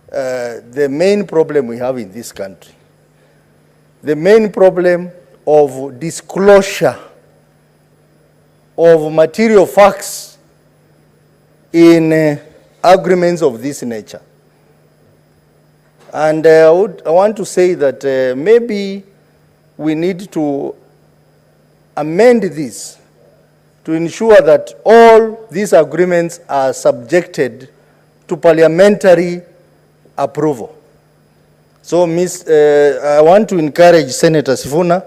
the main problem we have in this country. The main problem of disclosure of material facts in agreements of this nature. And I want to say that maybe we need to amend this to ensure that all these agreements are subjected to parliamentary approval. So I want to encourage Senator Sifuna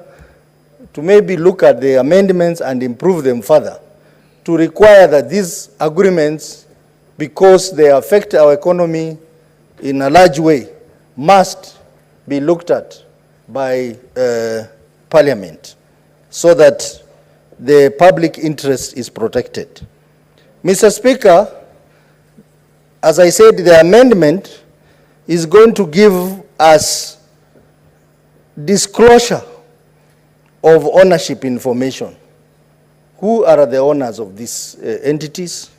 to maybe look at the amendments and improve them further, to require that these agreements, because they affect our economy in a large way, must be looked at by Parliament so that the public interest is protected. Mr. Speaker, as I said, the amendment is going to give us disclosure of ownership information. Who are the owners of these entities,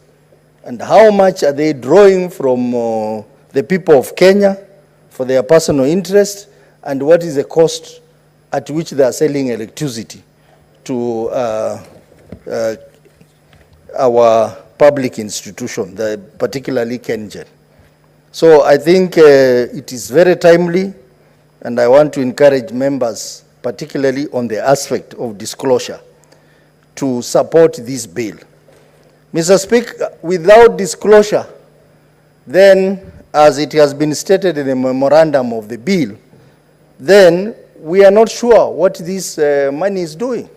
and how much are they drawing from the people of Kenya for their personal interest, and what is the cost at which they are selling electricity to our public institution, particularly KenGen. So I think it is very timely, and I want to encourage members, particularly on the aspect of disclosure, to support this bill. Mr. Speaker, without disclosure, then, as it has been stated in the memorandum of the bill, then we are not sure what this money is doing.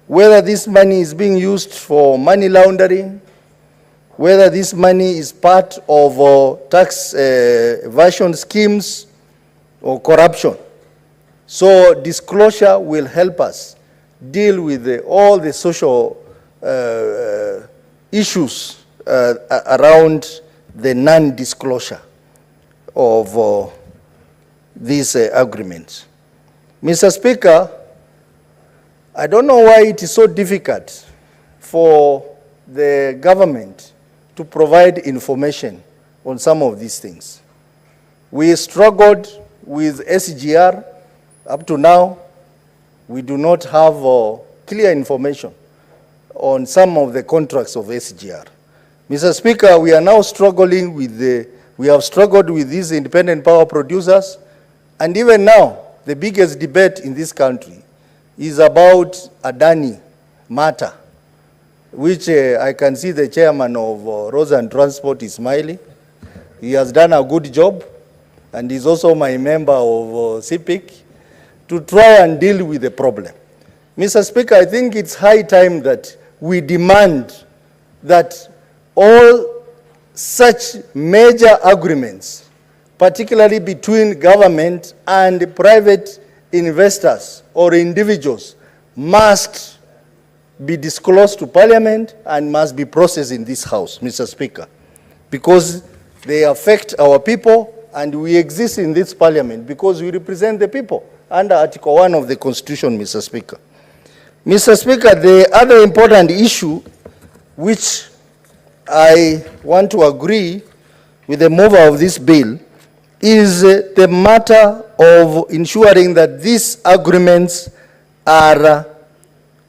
Whether this money is being used for money laundering, whether this money is part of tax evasion schemes or corruption. So disclosure will help us deal with all the social issues around the non-disclosure of these agreements. Mr. Speaker, I don't know why it is so difficult for the government to provide information on some of these things. We struggled with SGR. Up to now, we do not have clear information on some of the contracts of SGR. Mr. Speaker, we are now struggling with we have struggled with these independent power producers, and even now, the biggest debate in this country is about Adani matter. which I can see the chairman of Roads and Transport is smiling. He has done a good job, and he's also my member of CPIC, to try and deal with the problem. Mr. Speaker, I think it's high time that we demand that all such major agreements, particularly between government and private investors or individuals, must be disclosed to Parliament and must be processed in this House, Mr. Speaker, because they affect our people, and we exist in this Parliament because we represent the people under Article 1 of the Constitution, Mr. Speaker. Mr. Speaker, the other important issue which I want to agree with the mover of this bill is the matter of ensuring that these agreements are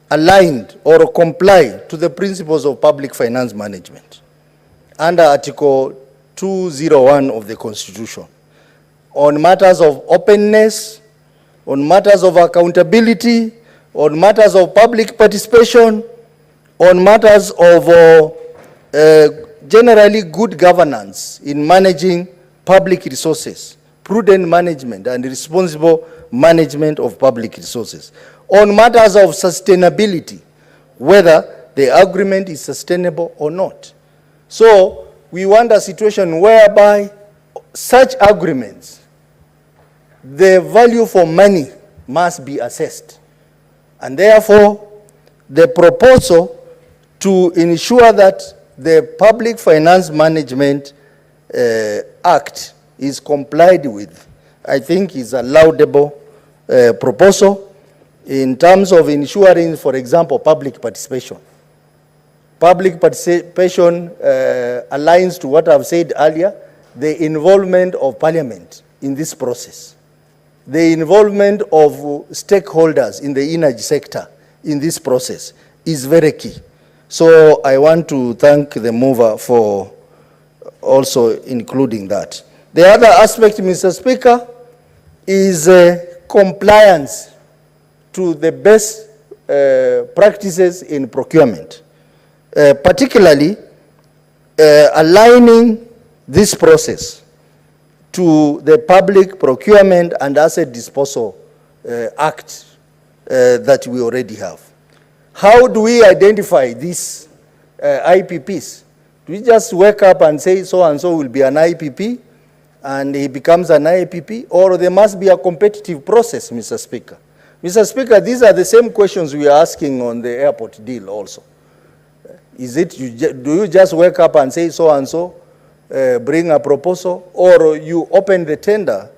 aligned or comply to the principles of public finance management under Article 201 of the Constitution, on matters of openness, on matters of accountability, on matters of public participation, on matters of generally good governance in managing public resources, prudent management and responsible management of public resources, on matters of sustainability, whether the agreement is sustainable or not. So we want a situation whereby such agreements, the value for money must be assessed. And therefore, the proposal to ensure that the Public Finance Management Act is complied with, I think is a laudable proposal in terms of ensuring, for example, public participation. Public participation aligns to what I've said earlier, the involvement of Parliament in this process, the involvement of stakeholders in the energy sector in this process is very key. So I want to thank the mover for also including that. The other aspect, Mr. Speaker, is compliance to the best practices in procurement, particularly aligning this process to the Public Procurement and Asset Disposal Act that we already have. How do we identify these IPPs? Do we just wake up and say so-and-so will be an IPP and he becomes an IPP, or there must be a competitive process, Mr. Speaker? Mr. Speaker, these are the same questions we are asking on the airport deal also. Is it, do you just wake up and say so-and-so, bring a proposal, or you open the tender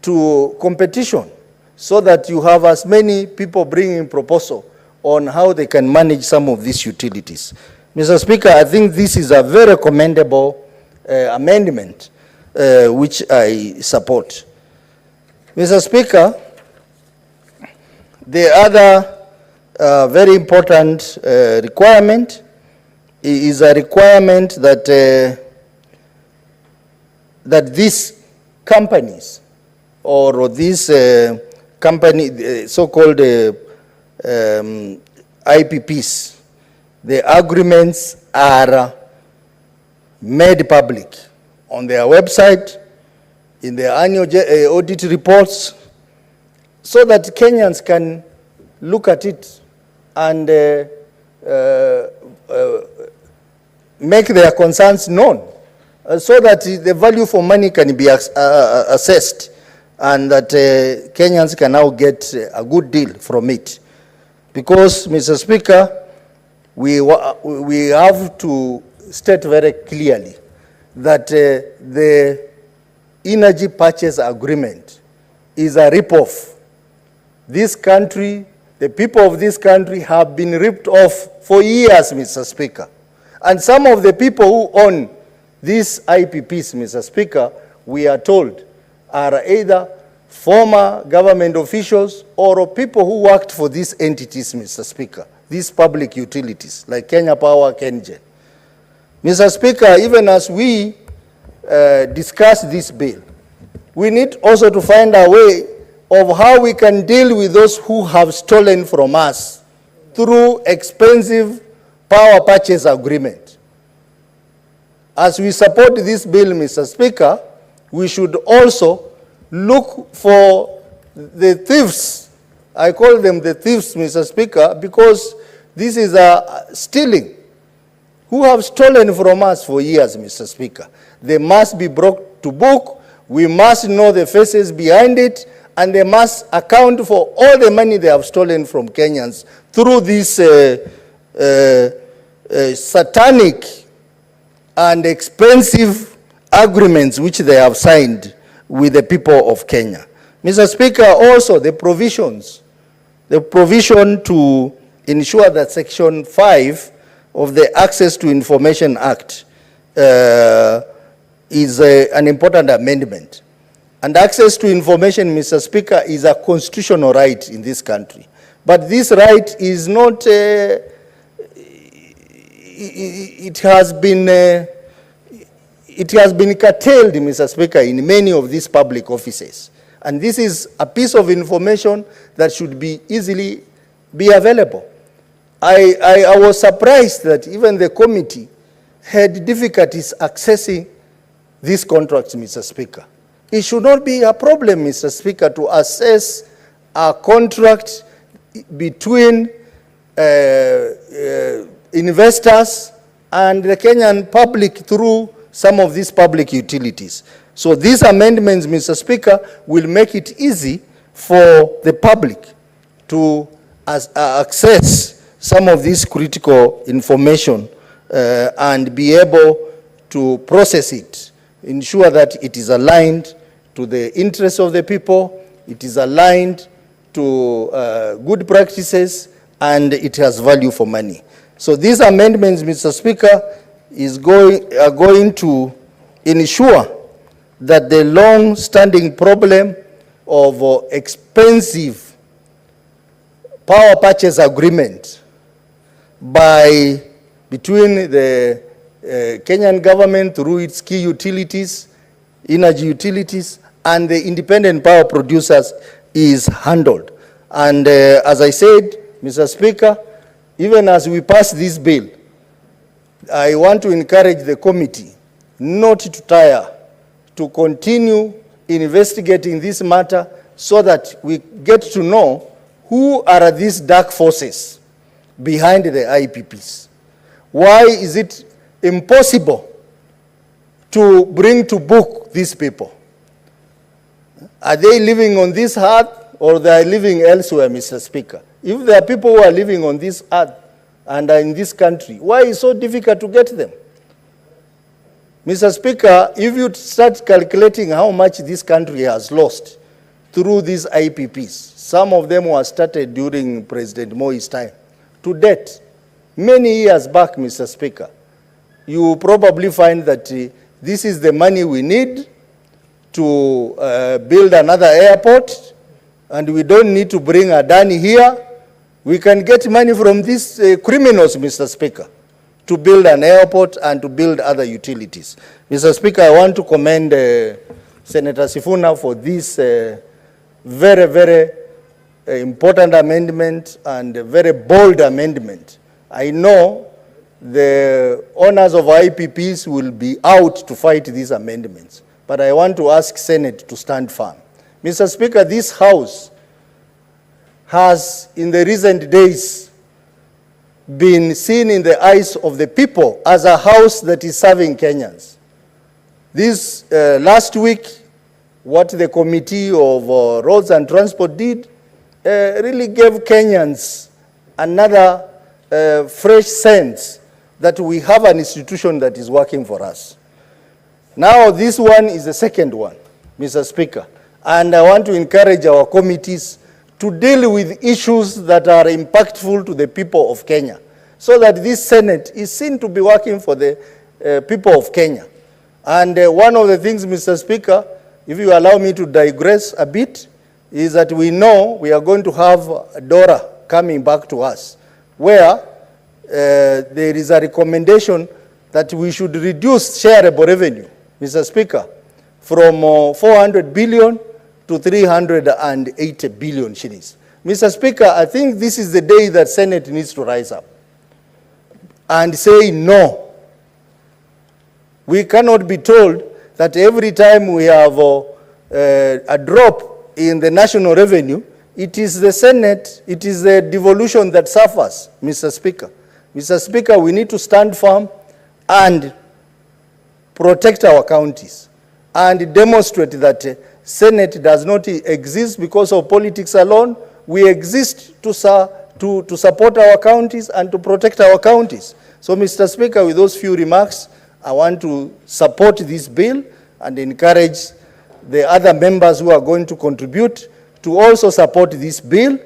to competition so that you have as many people bringing proposal on how they can manage some of these utilities? Mr. Speaker, I think this is a very commendable amendment which I support. Mr. Speaker, the other very important requirement is a requirement that that these companies or these so-called IPPs, the agreements are made public on their website, in their annual audit reports, so that Kenyans can look at it and make their concerns known, so that the value for money can be assessed and that Kenyans can now get a good deal from it. Because, Mr. Speaker, we have to state very clearly that the energy purchase agreement is a rip-off. This country, the people of this country have been ripped off for years, Mr. Speaker. And some of the people who own these IPPs, Mr. Speaker, we are told, are either former government officials or people who worked for these entities, Mr. Speaker, these public utilities, like Kenya Power, KenGen. Mr. Speaker, even as we discuss this bill, we need also to find a way of how we can deal with those who have stolen from us through expensive power purchase agreement. As we support this bill, Mr. Speaker, we should also look for the thieves. I call them the thieves, Mr. Speaker, because this is a stealing. Who have stolen from us for years, Mr. Speaker. They must be brought to book. We must know the faces behind it, and they must account for all the money they have stolen from Kenyans through these satanic and expensive agreements which they have signed with the people of Kenya. Mr. Speaker, also the provision to ensure that Section 5 of the Access to Information Act is an important amendment. And access to information, Mr. Speaker, is a constitutional right in this country. But this right is not, it has been curtailed, Mr. Speaker, in many of these public offices. And this is a piece of information that should be easily be available. I was surprised that even the committee had difficulties accessing these contracts, Mr. Speaker. It should not be a problem, Mr. Speaker, to assess a contract between investors and the Kenyan public through some of these public utilities. So these amendments, Mr. Speaker, will make it easy for the public to access some of this critical information and be able to process it, ensure that it is aligned to the interests of the people, it is aligned to good practices, and it has value for money. So these amendments, Mr. Speaker, are going to ensure that the long-standing problem of expensive power purchase agreement between the Kenyan government through its key utilities, energy utilities, and the independent power producers is handled. And as I said, Mr. Speaker, even as we pass this bill, I want to encourage the committee not to tire, to continue investigating this matter so that we get to know who are these dark forces behind the IPPs. Why is it impossible to bring to book these people? Are they living on this earth or they are living elsewhere, Mr. Speaker? If there are people who are living on this earth and are in this country, why is it so difficult to get them? Mr. Speaker, if you start calculating how much this country has lost through these IPPs, some of them were started during President Moi's time, to date, many years back, Mr. Speaker, you probably find that this is the money we need to build another airport, and we don't need to bring Adani here. We can get money from these criminals, Mr. Speaker, to build an airport and to build other utilities. Mr. Speaker, I want to commend Senator Sifuna for this very, very important amendment and a very bold amendment. I know the owners of IPPs will be out to fight these amendments, but I want to ask Senate to stand firm. Mr. Speaker, this House has in the recent days been seen in the eyes of the people as a house that is serving Kenyans. This last week, what the Committee of Roads and Transport did really gave Kenyans another fresh sense that we have an institution that is working for us. Now this one is the second one, Mr. Speaker, and I want to encourage our committees to deal with issues that are impactful to the people of Kenya, so that this Senate is seen to be working for the people of Kenya. And one of the things, Mr. Speaker, if you allow me to digress a bit, is that we know we are going to have DORA coming back to us, where there is a recommendation that we should reduce shareable revenue, Mr. Speaker, from 400 billion to 380 billion shillings. Mr. Speaker, I think this is the day that Senate needs to rise up. and say no. We cannot be told that every time we have a drop in the national revenue, it is the Senate, it is the devolution that suffers, Mr. Speaker. Mr. Speaker, we need to stand firm and protect our counties and demonstrate that Senate does not exist because of politics alone. We exist to support our counties and to protect our counties. So, Mr. Speaker, with those few remarks, I want to support this bill and encourage the other members who are going to contribute to also support this bill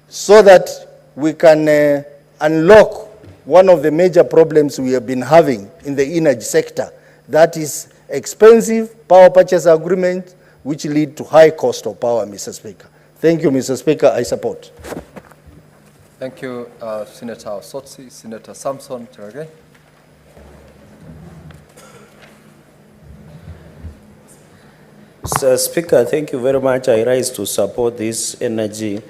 so that we can unlock one of the major problems we have been having in the energy sector. That is expensive power purchase agreements which lead to high cost of power, Mr. Speaker. Thank you, Mr. Speaker. I support. Thank you, Senator Sotsi. Senator Samson Cherage. Mr. Speaker, thank you very much. I rise to support this Energy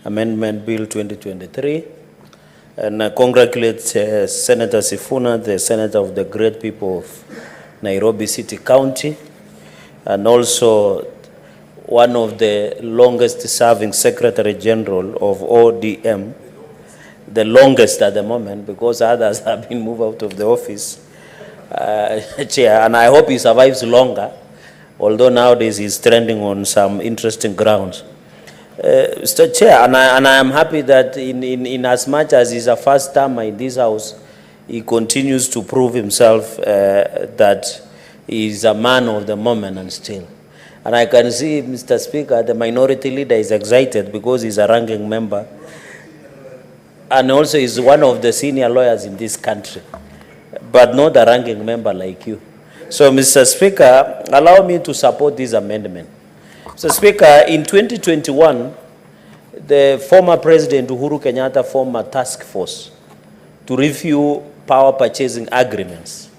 Amendment Bill 2023 and I congratulate Senator Sifuna, the Senator of the great people of Nairobi City County, and also one of the longest serving Secretary General of ODM, the longest at the moment because others have been moved out of the office, Chair, and I hope he survives longer, although nowadays he's trending on some interesting grounds. Mr. Chair, and I am happy that in as much as he's a first timer in this house, he continues to prove himself that he's a man of the moment and still. And I can see, Mr. Speaker, the minority leader is excited because he's a ranking member and also is one of the senior lawyers in this country, but not a ranking member like you. So, Mr. Speaker, allow me to support this amendment. Mr. Speaker, in 2021, the former President Uhuru Kenyatta formed a task force to review power purchasing agreements.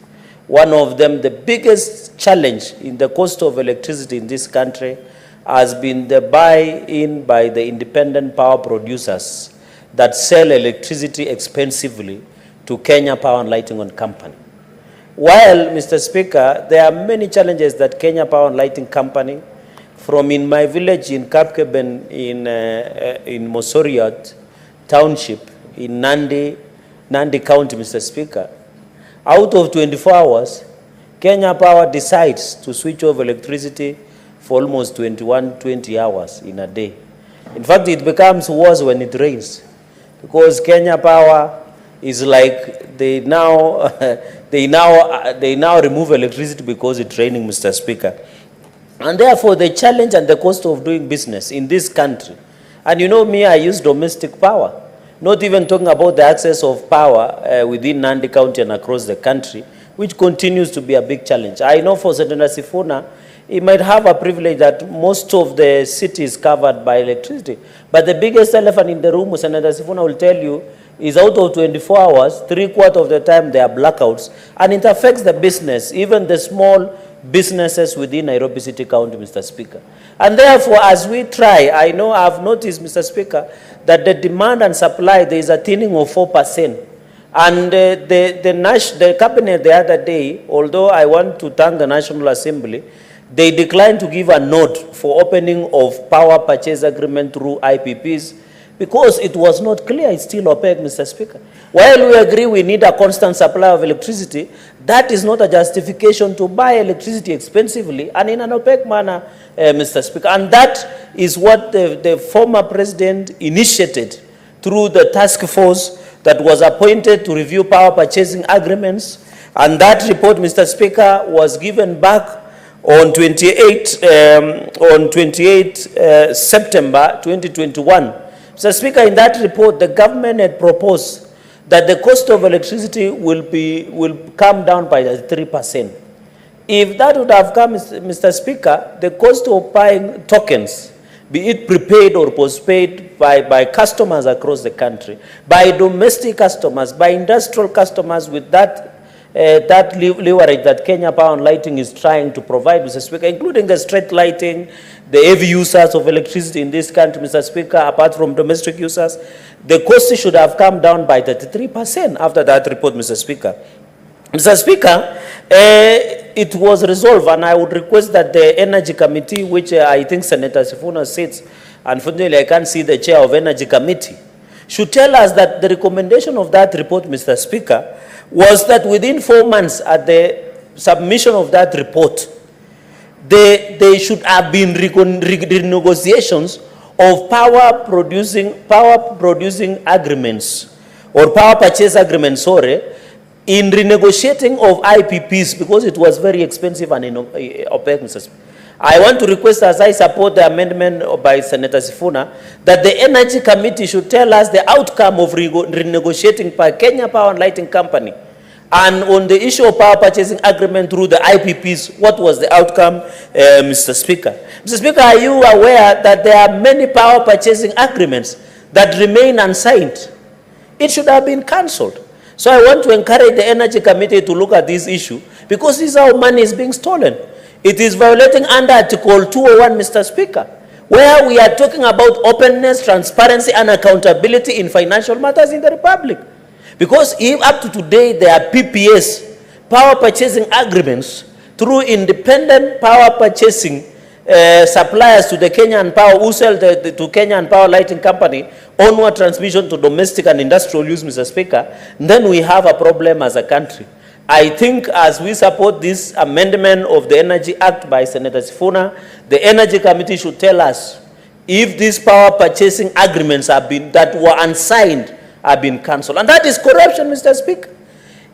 One of them, the biggest challenge in the cost of electricity in this country has been the buy-in by the independent power producers that sell electricity expensively to Kenya Power and Lighting Company. While, Mr. Speaker, there are many challenges that Kenya Power and Lighting Company, from in my village in Kapkeben in Mosoriot Township in Nandi County, Mr. Speaker, out of 24 hours, Kenya Power decides to switch off electricity for almost 20 hours in a day. In fact, it becomes worse when it rains because Kenya Power is like they now remove electricity because it's raining, Mr. Speaker. And therefore, the challenge and the cost of doing business in this country, and you know me, I use domestic power, not even talking about the access of power within Nandi County and across the country, which continues to be a big challenge. I know for Senator Sifuna, he might have a privilege that most of the city is covered by electricity. But the biggest elephant in the room, Senator Sifuna will tell you, is out of 24 hours, 3/4 of the time there are blackouts, and it affects the business, even the small businesses within Nairobi City County, Mr. Speaker. And therefore, as we try, I know I've noticed, Mr. Speaker, that the demand and supply, there is a thinning of 4%. And the cabinet the other day, although I want to thank the National Assembly, they declined to give a nod for opening of power purchase agreement through IPPs because it was not clear. It's still opaque, Mr. Speaker. While we agree we need a constant supply of electricity, that is not a justification to buy electricity expensively and in an opaque manner, Mr. Speaker. And that is what the former president initiated through the task force that was appointed to review power purchasing agreements. And that report, Mr. Speaker, was given back on 28 September 2021. Mr. Speaker, in that report, the government had proposed that the cost of electricity will come down by 3%. If that would have come, Mr. Speaker, the cost of buying tokens, be it prepaid or postpaid by customers across the country, by domestic customers, by industrial customers with that that leverage that Kenya Power and Lighting is trying to provide, Mr. Speaker, including the street lighting, the heavy users of electricity in this country, Mr. Speaker, apart from domestic users, the cost should have come down by 33% after that report, Mr. Speaker. Mr. Speaker, it was resolved, and I would request that the Energy Committee, which I think Senator Sifuna sits, unfortunately I can't see the chair of Energy Committee, should tell us that the recommendation of that report, Mr. Speaker, was that within 4 months at the submission of that report, they should have been renegotiations of power producing agreements, or power purchase agreements, sorry, in renegotiating of IPPs, because it was very expensive and opaque, Mr. Speaker. I want to request, as I support the amendment by Senator Sifuna, that the Energy Committee should tell us the outcome of renegotiating by Kenya Power and Lighting Company. And on the issue of power purchasing agreement through the IPPs, what was the outcome, Mr. Speaker? Mr. Speaker, are you aware that there are many power purchasing agreements that remain unsigned? It should have been cancelled. So I want to encourage the Energy Committee to look at this issue, because this is how money is being stolen. It is violating under Article 201, Mr. Speaker, where we are talking about openness, transparency, and accountability in financial matters in the Republic. Because if up to today there are PPAs, power purchasing agreements, through independent power purchasing suppliers to the Kenyan Power, who sell to Kenyan Power Lighting Company, onward transmission to domestic and industrial use, Mr. Speaker, then we have a problem as a country. I think as we support this amendment of the Energy Act by Senator Sifuna, the Energy Committee should tell us if these power purchasing agreements that were unsigned have been cancelled. And that is corruption, Mr. Speaker.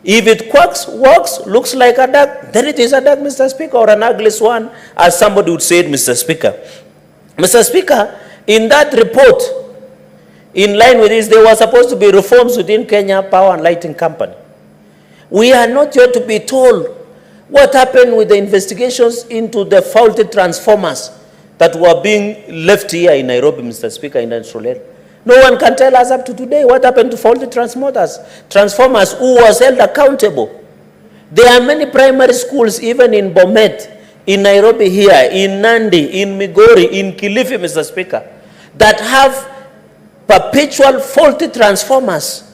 If it works, looks like a duck, then it is a duck, Mr. Speaker, or an ugly swan, as somebody would say it, Mr. Speaker. Mr. Speaker, in that report, in line with this, there were supposed to be reforms within Kenya Power and Lighting Company. We are not yet to be told what happened with the investigations into the faulty transformers that were being left here in Nairobi, Mr. Speaker, in Industrial. No one can tell us up to today what happened to faulty transformers, who was held accountable. There are many primary schools, even in Bomet, in Nairobi here, in Nandi, in Migori, in Kilifi, Mr. Speaker, that have perpetual faulty transformers.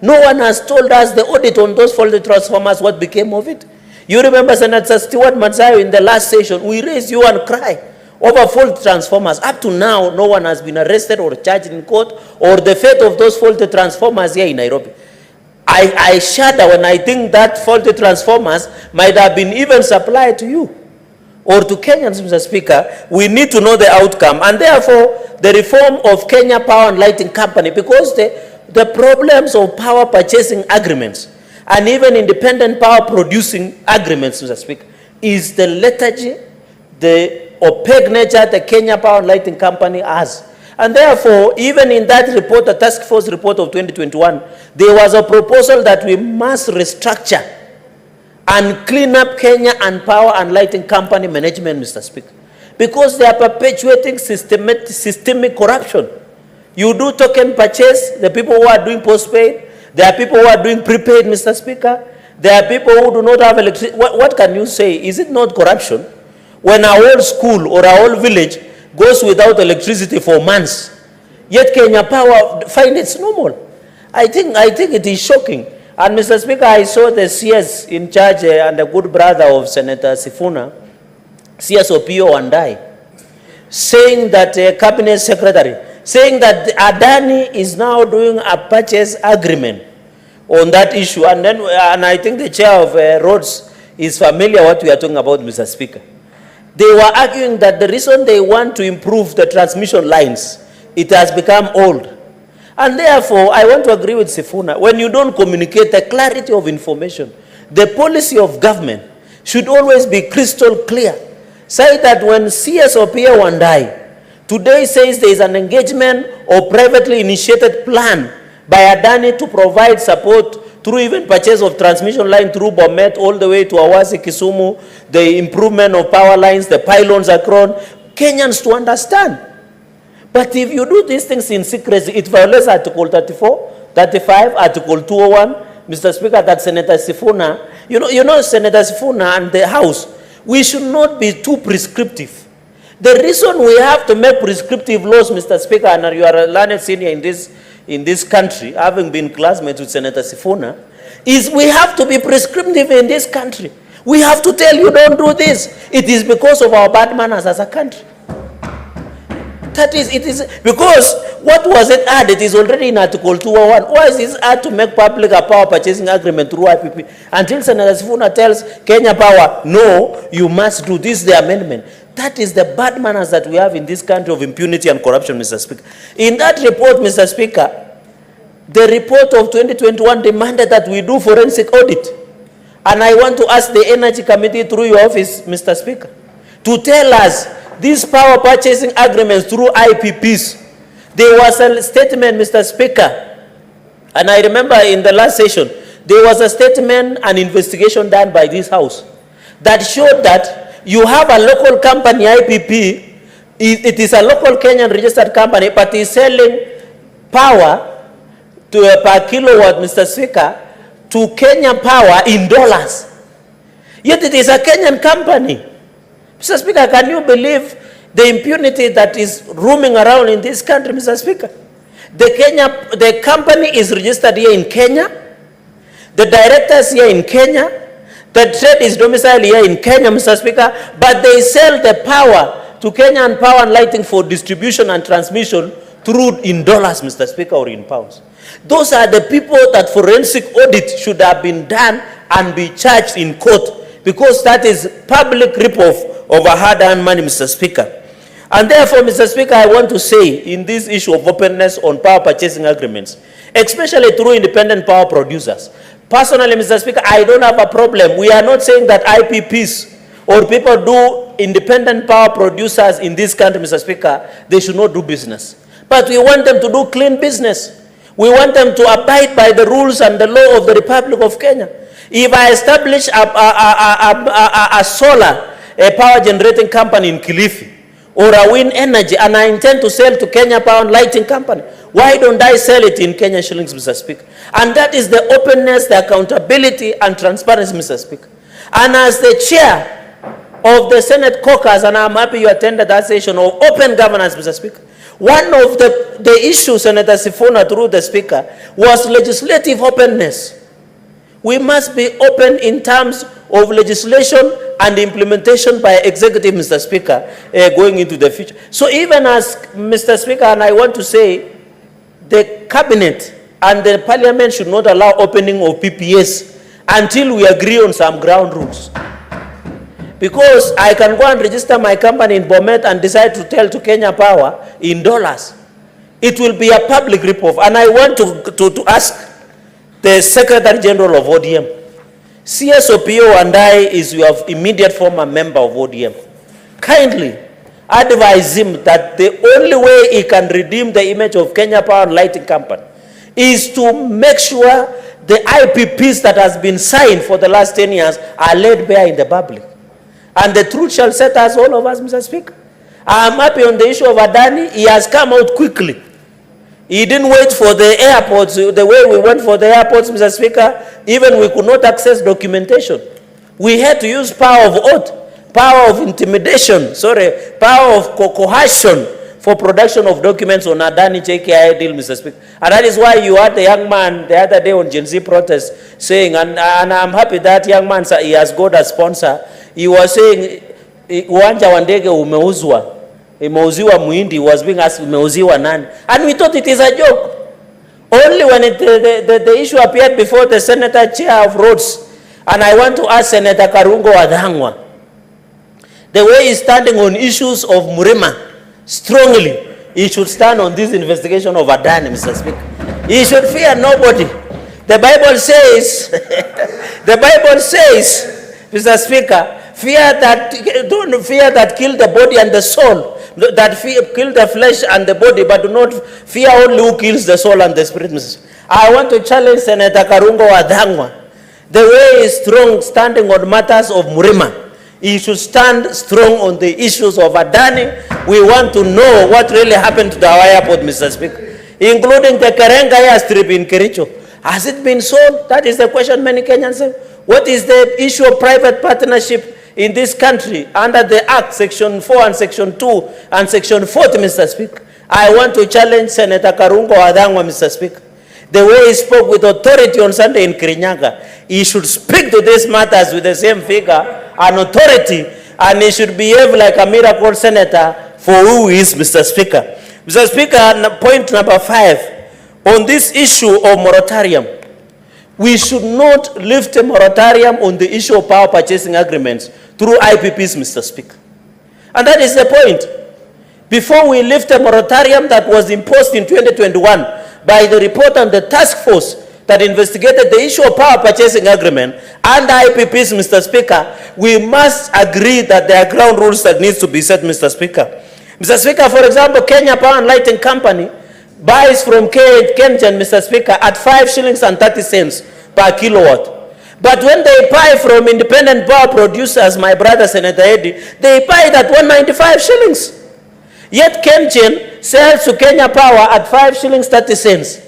No one has told us the audit on those faulty transformers, what became of it. You remember Senator Stewart Matsayo in the last session, we raised you and cry over faulty transformers. Up to now, no one has been arrested or charged in court, or the fate of those faulty transformers here in Nairobi. I shudder when I think that faulty transformers might have been even supplied to you or to Kenyans, Mr. Speaker. We need to know the outcome, and therefore the reform of Kenya Power and Lighting Company, because the problems of power purchasing agreements and even independent power producing agreements, Mr. Speaker, is the lethargy, the opaque nature the Kenya Power and Lighting Company has. And therefore, even in that report, the task force report of 2021, there was a proposal that we must restructure and clean up Kenya and Power and Lighting Company management, Mr. Speaker, because they are perpetuating systemic corruption. You do token purchase, the people who are doing postpaid, there are people who are doing prepaid, Mr. Speaker, there are people who do not have electricity. What can you say? Is it not corruption when our whole school or our whole village goes without electricity for months, yet Kenya Power find it's normal? I think it is shocking. And Mr. Speaker, I saw the CS in charge and the good brother of Senator Sifuna, CS Opio Wandai, saying that cabinet secretary, saying that Adani is now doing a purchase agreement on that issue. And I think the chair of roads is familiar what we are talking about, Mr. Speaker. They were arguing that the reason they want to improve the transmission lines, it has become old. And therefore, I want to agree with Sifuna, when you don't communicate the clarity of information, the policy of government should always be crystal clear. Say that when CS Opio Wandai today says there is an engagement or privately initiated plan by Adani to provide support through even purchase of transmission line through Bomet all the way to Awasi, Kisumu, the improvement of power lines, the pylons are grown, Kenyans to understand. But if you do these things in secrecy, it violates Article 34, 35, Article 201, Mr. Speaker, that Senator Sifuna You know, Senator Sifuna and the House, we should not be too prescriptive. The reason we have to make prescriptive laws, Mr. Speaker, and you are a learned senior in this country, having been classmates with Senator Sifuna, is we have to be prescriptive in this country. We have to tell you, don't do this. It is because of our bad manners as a country. That is, it is, because what was it added is already in Article 201. Why is it added to make public a power purchasing agreement through IPP? Until Senator Sifuna tells Kenya Power, no, you must do this, the amendment. That is the bad manners that we have in this country of impunity and corruption, Mr. Speaker. In that report, Mr. Speaker, the report of 2021 demanded that we do forensic audit. And I want to ask the Energy Committee through your office, Mr. Speaker, to tell us these power purchasing agreements through IPPs. There was a statement, Mr. Speaker, and I remember in the last session, there was a statement, an investigation done by this House that showed that you have a local company, IPP, it is a local Kenyan registered company, but is selling power to per kilowatt, Mr. Speaker, to Kenya Power in dollars. Yet it is a Kenyan company. Mr. Speaker, can you believe the impunity that is roaming around in this country, Mr. Speaker? The company is registered here in Kenya. The directors here in Kenya. The trade is domiciled here in Kenya, Mr. Speaker. But they sell the power to Kenyan Power and Lighting for distribution and transmission through in dollars, Mr. Speaker, or in pounds. Those are the people that forensic audit should have been done and be charged in court, because that is public rip-off of a hard-earned money, Mr. Speaker. And therefore, Mr. Speaker, I want to say in this issue of openness on power purchasing agreements, especially through independent power producers, personally, Mr. Speaker, I don't have a problem. We are not saying that IPPs or people do independent power producers in this country, Mr. Speaker, they should not do business. But we want them to do clean business. We want them to abide by the rules and the law of the Republic of Kenya. If I establish a solar power generating company in Kilifi, or a wind energy, and I intend to sell to Kenya Power and Lighting Company, why don't I sell it in Kenyan shillings, Mr. Speaker? And that is the openness, the accountability, and transparency, Mr. Speaker. And as the chair of the Senate caucus, and I'm happy you attended that session of open governance, Mr. Speaker, one of the issues, Senator Sifuna, through the Speaker, was legislative openness. We must be open in terms of legislation and implementation by executive, Mr. Speaker, going into the future. So even as, Mr. Speaker, and I want to say, the cabinet and the parliament should not allow opening of PPAs until we agree on some ground rules. Because I can go and register my company in Bomet and decide to tell to Kenya Power in dollars. It will be a public rip-off. And I want to ask the Secretary General of ODM, CSOPO and I is your immediate former member of ODM. Kindly advise him that the only way he can redeem the image of Kenya Power and Lighting Company is to make sure the IPPs that has been signed for the last 10 years are laid bare in the public. And the truth shall set us, all of us, Mr. Speaker. I am happy on the issue of Adani. He has come out quickly. He didn't wait for the airports, the way we went for the airports, Mr. Speaker. Even we could not access documentation. We had to use power of oath, power of intimidation, power of coercion for production of documents on Adani JKI deal, Mr. Speaker. And that is why you had the young man the other day on Gen Z protest saying, and I'm happy that young man, he has got a sponsor. He was saying, uwanja wa ndege umeuzwa, imeuziwa Muhindi, was being asked, umeuziwa nani? And we thought it is a joke. Only when the issue appeared before the Senator Chair of Roads, and I want to ask Senator Karungo Wadhangwa, the way he's standing on issues of Murima, strongly, he should stand on this investigation of Adani, Mr. Speaker. He should fear nobody. The Bible says, the Bible says, Mr. Speaker, don't fear that kill the body and the soul, that kill the flesh and the body, but do not fear only who kills the soul and the spirit. I want to challenge Senator Karungo Wadhangwa. The way is strong standing on matters of Murima. He should stand strong on the issues of Adani. We want to know what really happened to the airport, Mr. Speaker, including the Kerenga airstrip in Kericho. Has it been sold? That is the question many Kenyans have. What is the issue of private partnership in this country under the Act, Section 4 and Section 2 and Section 40, Mr. Speaker? I want to challenge Senator Karungo Adangwa, Mr. Speaker. The way he spoke with authority on Sunday in Kirinyaga, he should speak to these matters with the same figure and authority, and he should behave like a miracle senator for who he is, Mr. Speaker. Mr. Speaker, point number 5, on this issue of moratorium, we should not lift a moratorium on the issue of power purchasing agreements through IPPs, Mr. Speaker. And that is the point. Before we lift a moratorium that was imposed in 2021 by the report on the task force that investigated the issue of power purchasing agreement and IPPs, Mr. Speaker, we must agree that there are ground rules that needs to be set, Mr. Speaker. Mr. Speaker, for example, Kenya Power and Lighting Company buys from Kenyans, Mr. Speaker, at 5 shillings and 30 cents per kilowatt. But when they buy from independent power producers, my brother Senator Eddie, they buy it at 195 shillings. Yet Kenyan sells to Kenya Power at 5 shillings 30 cents.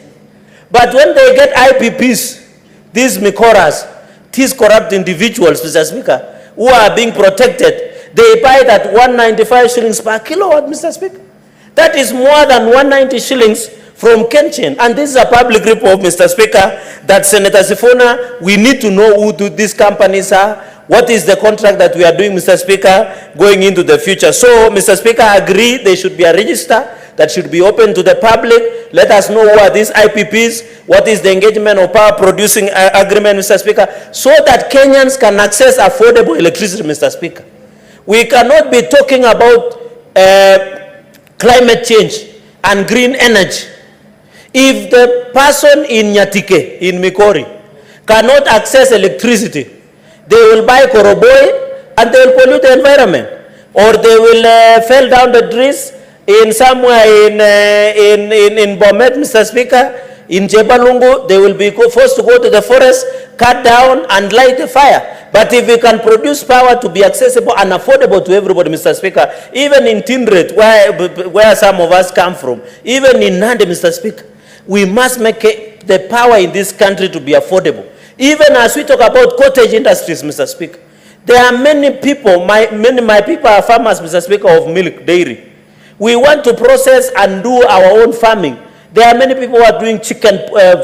But when they get IPPs, these mikoras, these corrupt individuals, Mr. Speaker, who are being protected, they buy it at 195 shillings per kilowatt, Mr. Speaker. That is more than 190 shillings from Kenyan. And this is a public report, Mr. Speaker, that Senator Sifuna, we need to know who these companies are. What is the contract that we are doing, Mr. Speaker, going into the future? So, Mr. Speaker, I agree there should be a register that should be open to the public. Let us know who are these IPPs, what is the engagement of power producing agreement, Mr. Speaker, so that Kenyans can access affordable electricity, Mr. Speaker. We cannot be talking about climate change and green energy if the person in Nyatike, in Mikori, cannot access electricity. They will buy koroboi and they will pollute the environment, or they will fell down the trees in somewhere in Bomet, Mr. Speaker, in Jebalungu. They will be forced to go to the forest, cut down and light the fire. But if we can produce power to be accessible and affordable to everybody, Mr. Speaker, even in Tindret, where some of us come from, even in Nandi, Mr. Speaker, we must make the power in this country to be affordable. Even as we talk about cottage industries, Mr. Speaker, there are many people, my people are farmers, Mr. Speaker, of milk, dairy. We want to process and do our own farming. There are many people who are doing chicken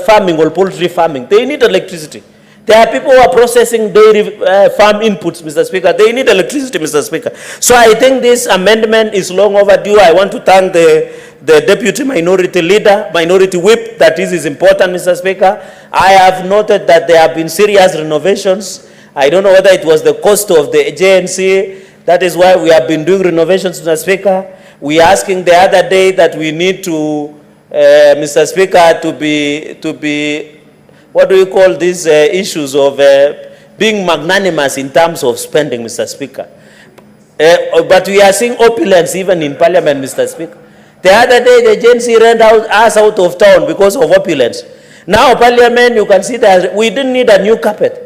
farming or poultry farming. They need electricity. There are people who are processing dairy farm inputs, Mr. Speaker. They need electricity, Mr. Speaker. So I think this amendment is long overdue. I want to thank the Deputy Minority Leader, Minority Whip, that is important, Mr. Speaker. I have noted that there have been serious renovations. I don't know whether it was the cost of the JNC. That is why we have been doing renovations, Mr. Speaker. We are asking the other day that we need to, Mr. Speaker, to be, what do you call these issues of being magnanimous in terms of spending, Mr. Speaker. But we are seeing opulence even in Parliament, Mr. Speaker. The other day, the JNC ran us out of town because of opulence. Now, Parliament, you can see that we didn't need a new carpet.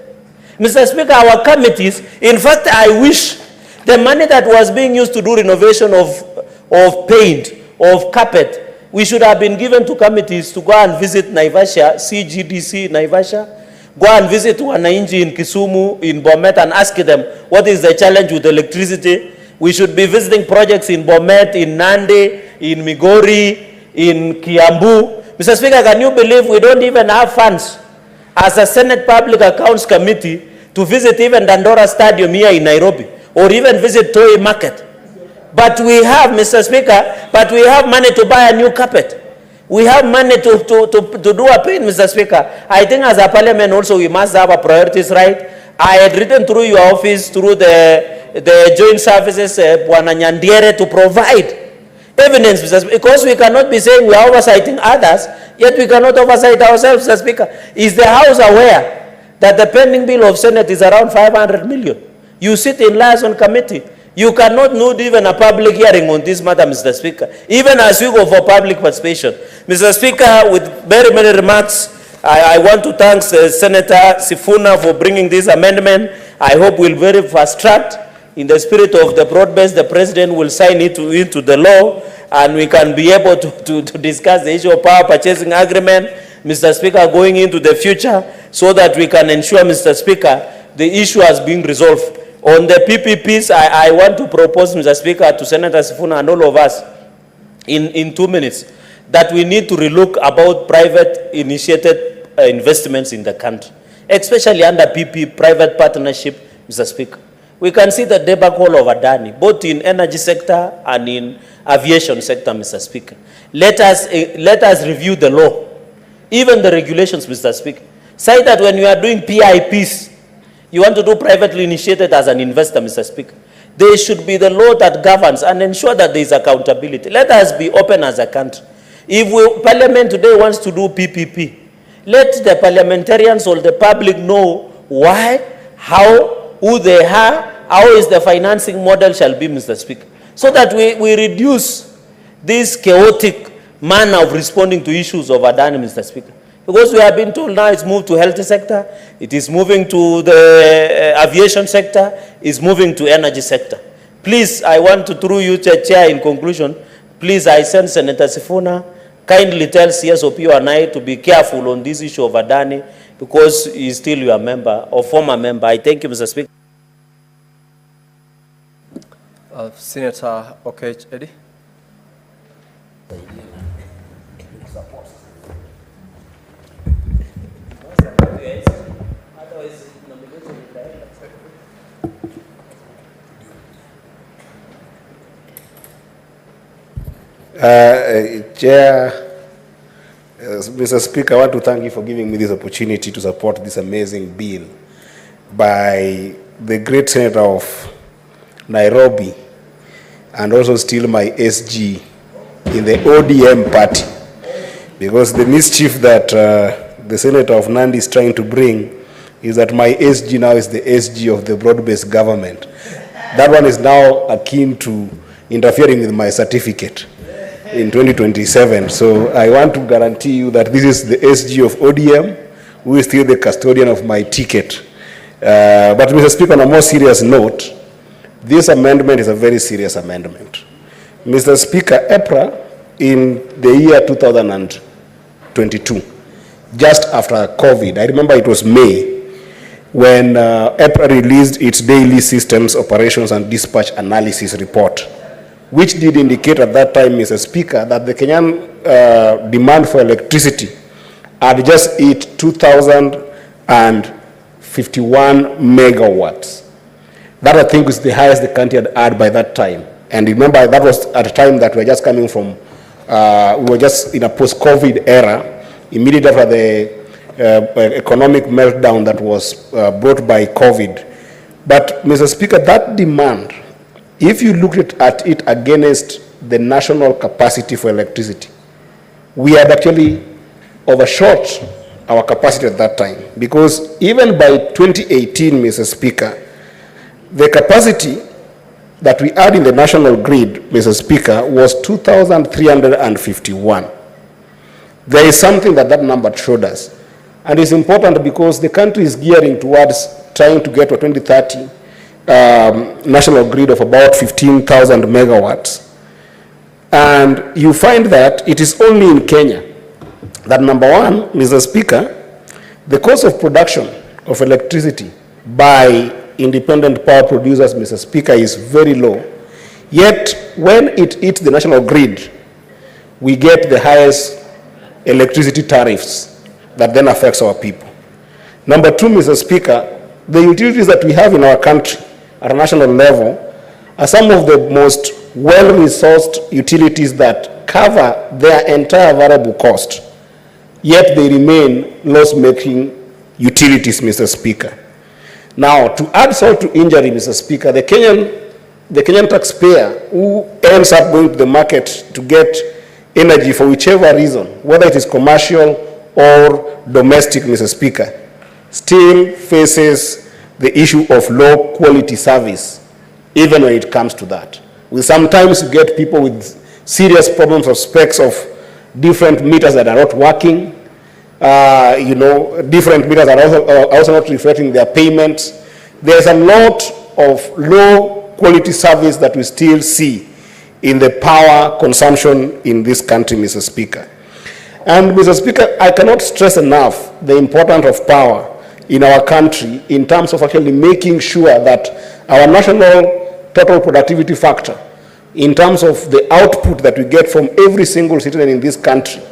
Mr. Speaker, our committees, in fact, I wish the money that was being used to do renovation of paint, of carpet, we should have been given to committees to go and visit Naivasha, CGDC Naivasha, go and visit Wanainji in Kisumu, in Bomet, and ask them what is the challenge with electricity. We should be visiting projects in Bomet, in Nandi, in Migori, in Kiambu. Mr. Speaker, can you believe we don't even have funds as a Senate Public Accounts Committee to visit even Dandora Stadium here in Nairobi, or even visit Toi Market? But we have, Mr. Speaker, but we have money to buy a new carpet. We have money to do a paint, Mr. Speaker. I think as a Parliament also we must have our priorities right. I had written through your office, through the joint services, Bwana Nyandiere, to provide evidence, Mr. Speaker, because we cannot be saying we are oversighting others, yet we cannot oversight ourselves, Mr. Speaker. Is the House aware that the pending bill of Senate is around 500 million? You sit in liaison committee. You cannot do even a public hearing on this matter, Mr. Speaker, even as we go for public participation. Mr. Speaker, with very many remarks, I want to thank Senator Sifuna for bringing this amendment. I hope we'll very fast-tracked. In the spirit of the broad-based, the President will sign it into the law, and we can be able to discuss the issue of power purchasing agreement, Mr. Speaker, going into the future, so that we can ensure, Mr. Speaker, the issue has been resolved. On the PPPs, I want to propose, Mr. Speaker, to Senator Sifuna and all of us in 2 minutes, that we need to relook about private initiated investments in the country, especially under PP, private partnership, Mr. Speaker. We can see the debacle of Adani, both in energy sector and in aviation sector, Mr. Speaker. Let us review the law, even the regulations, Mr. Speaker. Say that when you are doing PIPs, you want to do privately initiated as an investor, Mr. Speaker. There should be the law that governs and ensure that there is accountability. Let us be open as a country. If Parliament today wants to do PPP, let the parliamentarians or the public know why, how, who they are, how is the financing model shall be, Mr. Speaker, so that we reduce this chaotic manner of responding to issues of Adani, Mr. Speaker. Because we have been told now it's moved to health sector, it is moving to the aviation sector, it's moving to energy sector. Please, I want to, through you, Chair, in conclusion, please, I send Senator Sifuna, kindly tell CSOP and I to be careful on this issue of Adani, because he is still your member, or former member. I thank you, Mr. Speaker. Senator Okech Eddie. Chair, Mr. Speaker, I want to thank you for giving me this opportunity to support this amazing bill by the great senator of Nairobi and also still my SG in the ODM party, because the mischief that the senator of Nandi is trying to bring is that my SG now is the SG of the broad-based government. That one is now akin to interfering with my certificate in 2027. So I want to guarantee you that this is the SG of ODM, who is still the custodian of my ticket. But Mr. Speaker, on a more serious note, this amendment is a very serious amendment. Mr. Speaker, EPRA in the year 2022, just after COVID, I remember it was May, when EPRA released its daily systems, operations and dispatch analysis report, which did indicate at that time, Mr. Speaker, that the Kenyan demand for electricity had just hit 2,051 megawatts. That, I think, was the highest the country had by that time. And remember, that was at a time that we were just coming from, we were just in a post-COVID era, immediately after the economic meltdown that was brought by COVID. But, Mr. Speaker, that demand, if you looked at it against the national capacity for electricity, we had actually overshot our capacity at that time. Because even by 2018, Mr. Speaker, the capacity that we had in the national grid, Mr. Speaker, was 2,351. There is something that number showed us. And it's important because the country is gearing towards trying to get to a 2030 national grid of about 15,000 megawatts. And you find that it is only in Kenya that, number one, Mr. Speaker, the cost of production of electricity by independent power producers, Mr. Speaker, is very low. Yet, when it hits the national grid, we get the highest electricity tariffs that then affects our people. Number two, Mr. Speaker, the utilities that we have in our country at a national level are some of the most well-resourced utilities that cover their entire variable cost, yet they remain loss-making utilities, Mr. Speaker. Now, to add salt to injury, Mr. Speaker, the Kenyan taxpayer who ends up going to the market to get energy for whichever reason, whether it is commercial or domestic, Mr. Speaker, still faces the issue of low quality service, even when it comes to that. We sometimes get people with serious problems of specs of different meters that are not working. Different meters are also not reflecting their payments. There's a lot of low quality service that we still see in the power consumption in this country, Mr. Speaker. And Mr. Speaker, I cannot stress enough the importance of power. in our country in terms of actually making sure that our national total productivity factor, in terms of the output that we get from every single citizen in this country,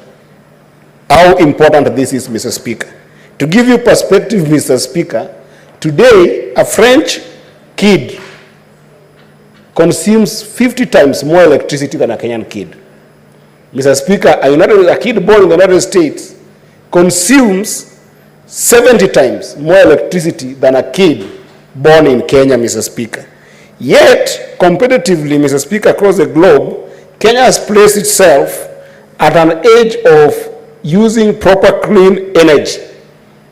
how important this is, Mr. Speaker. To give you perspective, Mr. Speaker, today a French kid consumes 50 times more electricity than a Kenyan kid. Mr. Speaker, a kid born in the United States consumes 70 times more electricity than a kid born in Kenya, Mr. Speaker. Yet, competitively, Mr. Speaker, across the globe, Kenya has placed itself at an edge of using proper clean energy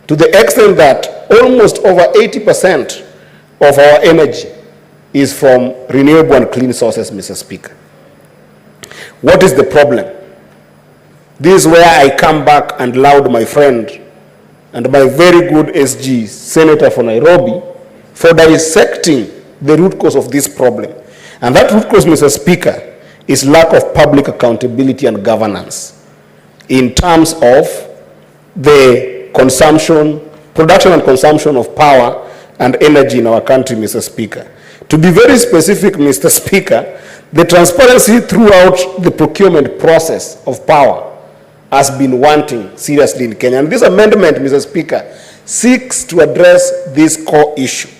to the extent that almost over 80% of our energy is from renewable and clean sources, Mr. Speaker. What is the problem? This is where I come back and laud my friend and my very good SG, Senator for Nairobi, for dissecting the root cause of this problem. And that root cause, Mr. Speaker, is lack of public accountability and governance in terms of the consumption, production and consumption of power and energy in our country, Mr. Speaker. To be very specific, Mr. Speaker, the transparency throughout the procurement process of power has been wanting seriously in Kenya. And this amendment, Mr. Speaker, seeks to address this core issue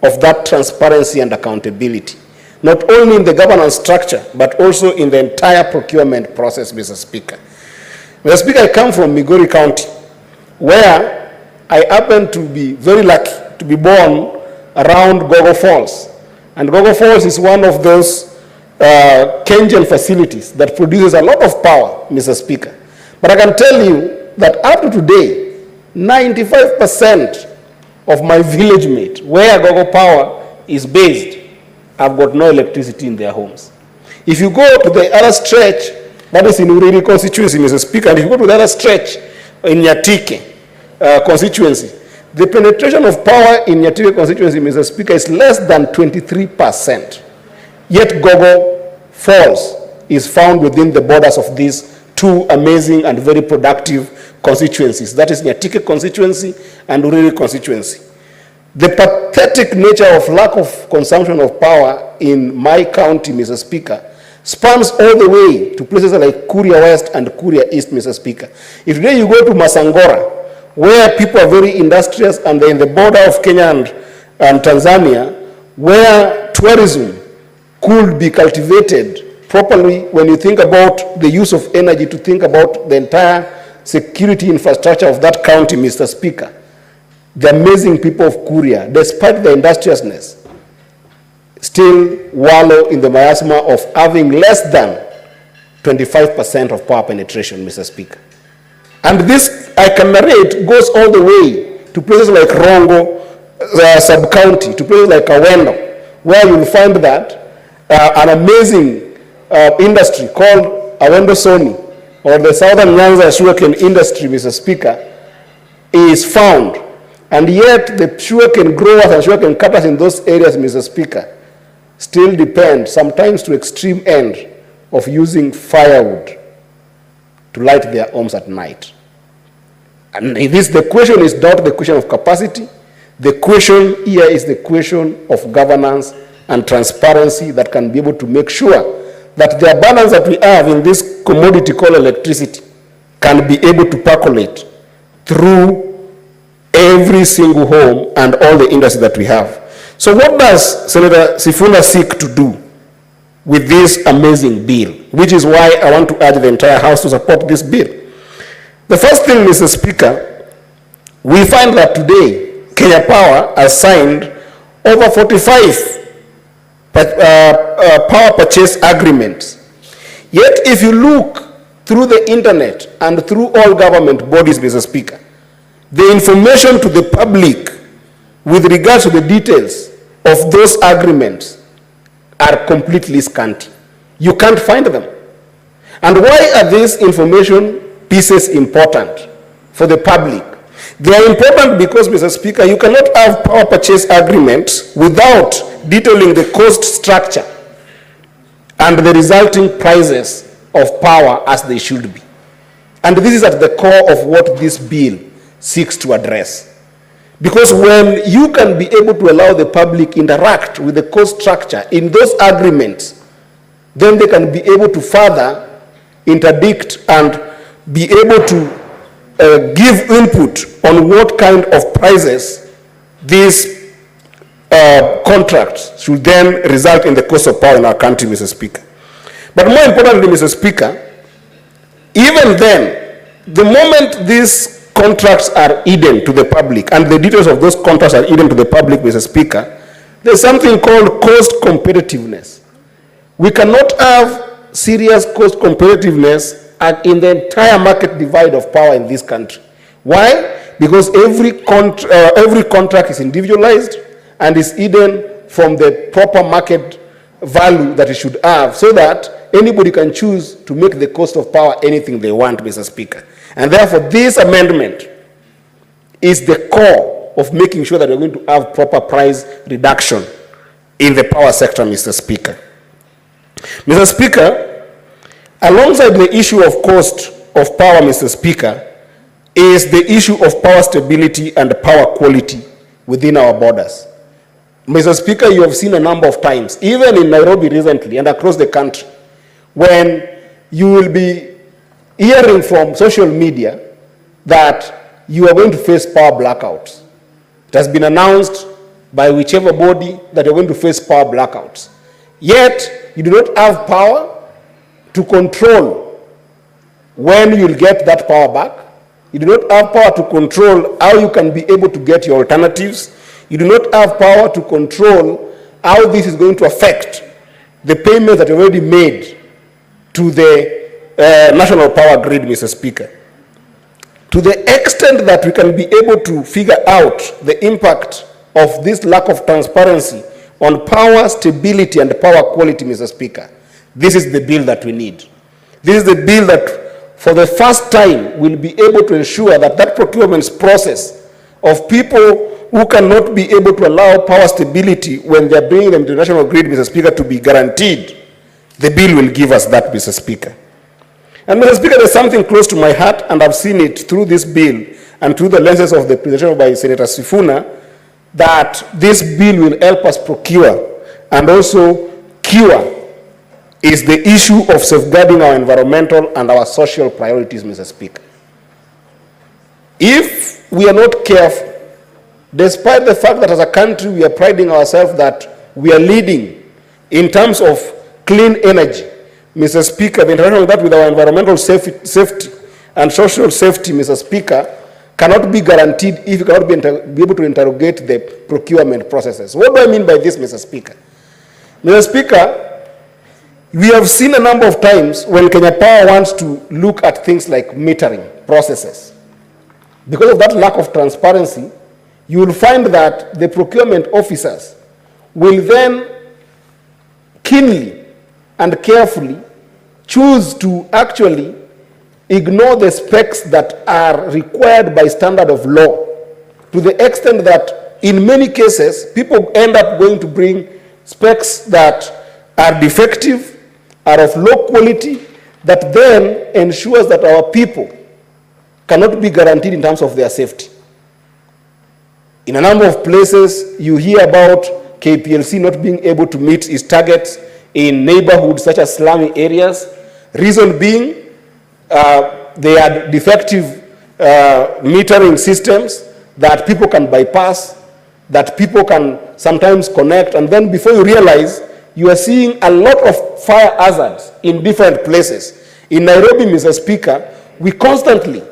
of that transparency and accountability, not only in the governance structure, but also in the entire procurement process, Mr. Speaker. Mr. Speaker, I come from Migori County, where I happen to be very lucky to be born around Gogo Falls. And Gogo Falls is one of those Kenyan facilities that produces a lot of power, Mr. Speaker. But I can tell you that up to today, 95% of my village mate, where Gogo Power is based, have got no electricity in their homes. If you go to the other stretch, that is in Uriri constituency, Mr. Speaker, and if you go to the other stretch in Nyatike constituency, the penetration of power in Nyatike constituency, Mr. Speaker, is less than 23%. Yet Gogo Falls is found within the borders of these two amazing and very productive constituencies. That is Nyatike constituency and Uriri constituency. The pathetic nature of lack of consumption of power in my county, Mr. Speaker, spans all the way to places like Kuria West and Kuria East, Mr. Speaker. If today you go to Masangora, where people are very industrious and they're in the border of Kenya and Tanzania, where tourism could be cultivated properly when you think about the use of energy, to think about the entire security infrastructure of that county, Mr. Speaker. The amazing people of Kuria, despite their industriousness, still wallow in the miasma of having less than 25% of power penetration, Mr. Speaker. And this, I can narrate, goes all the way to places like Rongo sub-county, to places like Awendo, where you'll find that an amazing industry called Awendo Soni, or the Southern Nyanza sugarcane industry, Mr. Speaker, is found. And yet the sugarcane growers and sugarcane cutters in those areas, Mr. Speaker, still depend, sometimes to extreme end, of using firewood to light their homes at night. And the question is not the question of capacity. The question here is the question of governance and transparency that can be able to make sure that the abundance that we have in this commodity called electricity can be able to percolate through every single home and all the industry that we have. So what does Senator Sifuna seek to do with this amazing bill? Which is why I want to urge the entire House to support this bill. The first thing, Mr. Speaker, we find that today Kenya Power has signed over 45 power purchase agreements. Yet if you look through the internet and through all government bodies, Mr. Speaker, the information to the public with regards to the details of those agreements are completely scanty. You can't find them. And why are these information pieces important for the public? They are important because, Mr. Speaker, you cannot have power purchase agreements without detailing the cost structure and the resulting prices of power as they should be. And this is at the core of what this bill seeks to address. Because when you can be able to allow the public interact with the cost structure in those agreements, then they can be able to further interdict and be able to give input on what kind of prices these contracts should then result in the cost of power in our country, Mr. Speaker. But more importantly, Mr. Speaker, even then, the moment these contracts are hidden to the public and the details of those contracts are hidden to the public, Mr. Speaker, there's something called cost competitiveness. We cannot have serious cost competitiveness in the entire market divide of power in this country. Why? Because every contract is individualized and is hidden from the proper market value that it should have, so that anybody can choose to make the cost of power anything they want, Mr. Speaker. And therefore, this amendment is the core of making sure that we're going to have proper price reduction in the power sector, Mr. Speaker. Mr. Speaker, alongside the issue of cost of power, Mr. Speaker, is the issue of power stability and power quality within our borders. Mr. Speaker, you have seen a number of times, even in Nairobi recently and across the country, when you will be hearing from social media that you are going to face power blackouts. It has been announced by whichever body that you're going to face power blackouts. Yet, you do not have power to control when you'll get that power back. You do not have power to control how you can be able to get your alternatives. You do not have power to control how this is going to affect the payments that you already made to the national power grid, Mr. Speaker. To the extent that we can be able to figure out the impact of this lack of transparency on power stability and power quality, Mr. Speaker, this is the bill that we need. This is the bill that, for the first time, will be able to ensure that that procurement process of people who cannot be able to allow power stability when they're bringing them to the national grid, Mr. Speaker, to be guaranteed. The bill will give us that, Mr. Speaker. And Mr. Speaker, there's something close to my heart, and I've seen it through this bill and through the lenses of the presentation by Senator Sifuna, that this bill will help us procure and also cure is the issue of safeguarding our environmental and our social priorities, Mr. Speaker. If we are not careful, despite the fact that as a country we are priding ourselves that we are leading in terms of clean energy, Mr. Speaker, the interaction with that with our environmental safety and social safety, Mr. Speaker, cannot be guaranteed if you cannot be able to interrogate the procurement processes. What do I mean by this, Mr. Speaker? Mr. Speaker, we have seen a number of times when Kenya Power wants to look at things like metering processes. Because of that lack of transparency, you will find that the procurement officers will then keenly and carefully choose to actually ignore the specs that are required by standard of law, to the extent that in many cases, people end up going to bring specs that are defective, are of low quality, that then ensures that our people cannot be guaranteed in terms of their safety. In a number of places, you hear about KPLC not being able to meet its targets in neighborhoods such as slummy areas. Reason being, they had defective metering systems that people can bypass, that people can sometimes connect, and then before you realize, you are seeing a lot of fire hazards in different places. In Nairobi, Mr. Speaker, we constantly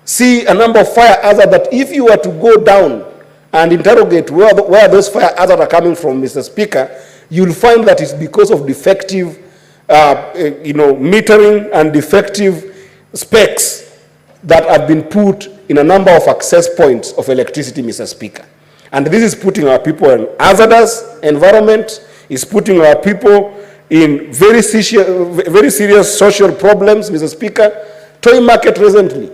see a number of fire hazards that if you were to go down and interrogate where those fire hazards are coming from, Mr. Speaker, you'll find that it's because of defective metering and defective specs that have been put in a number of access points of electricity, Mr. Speaker. And this is putting our people in hazardous environment, is putting our people in very serious social problems, Mr. Speaker. Toy market recently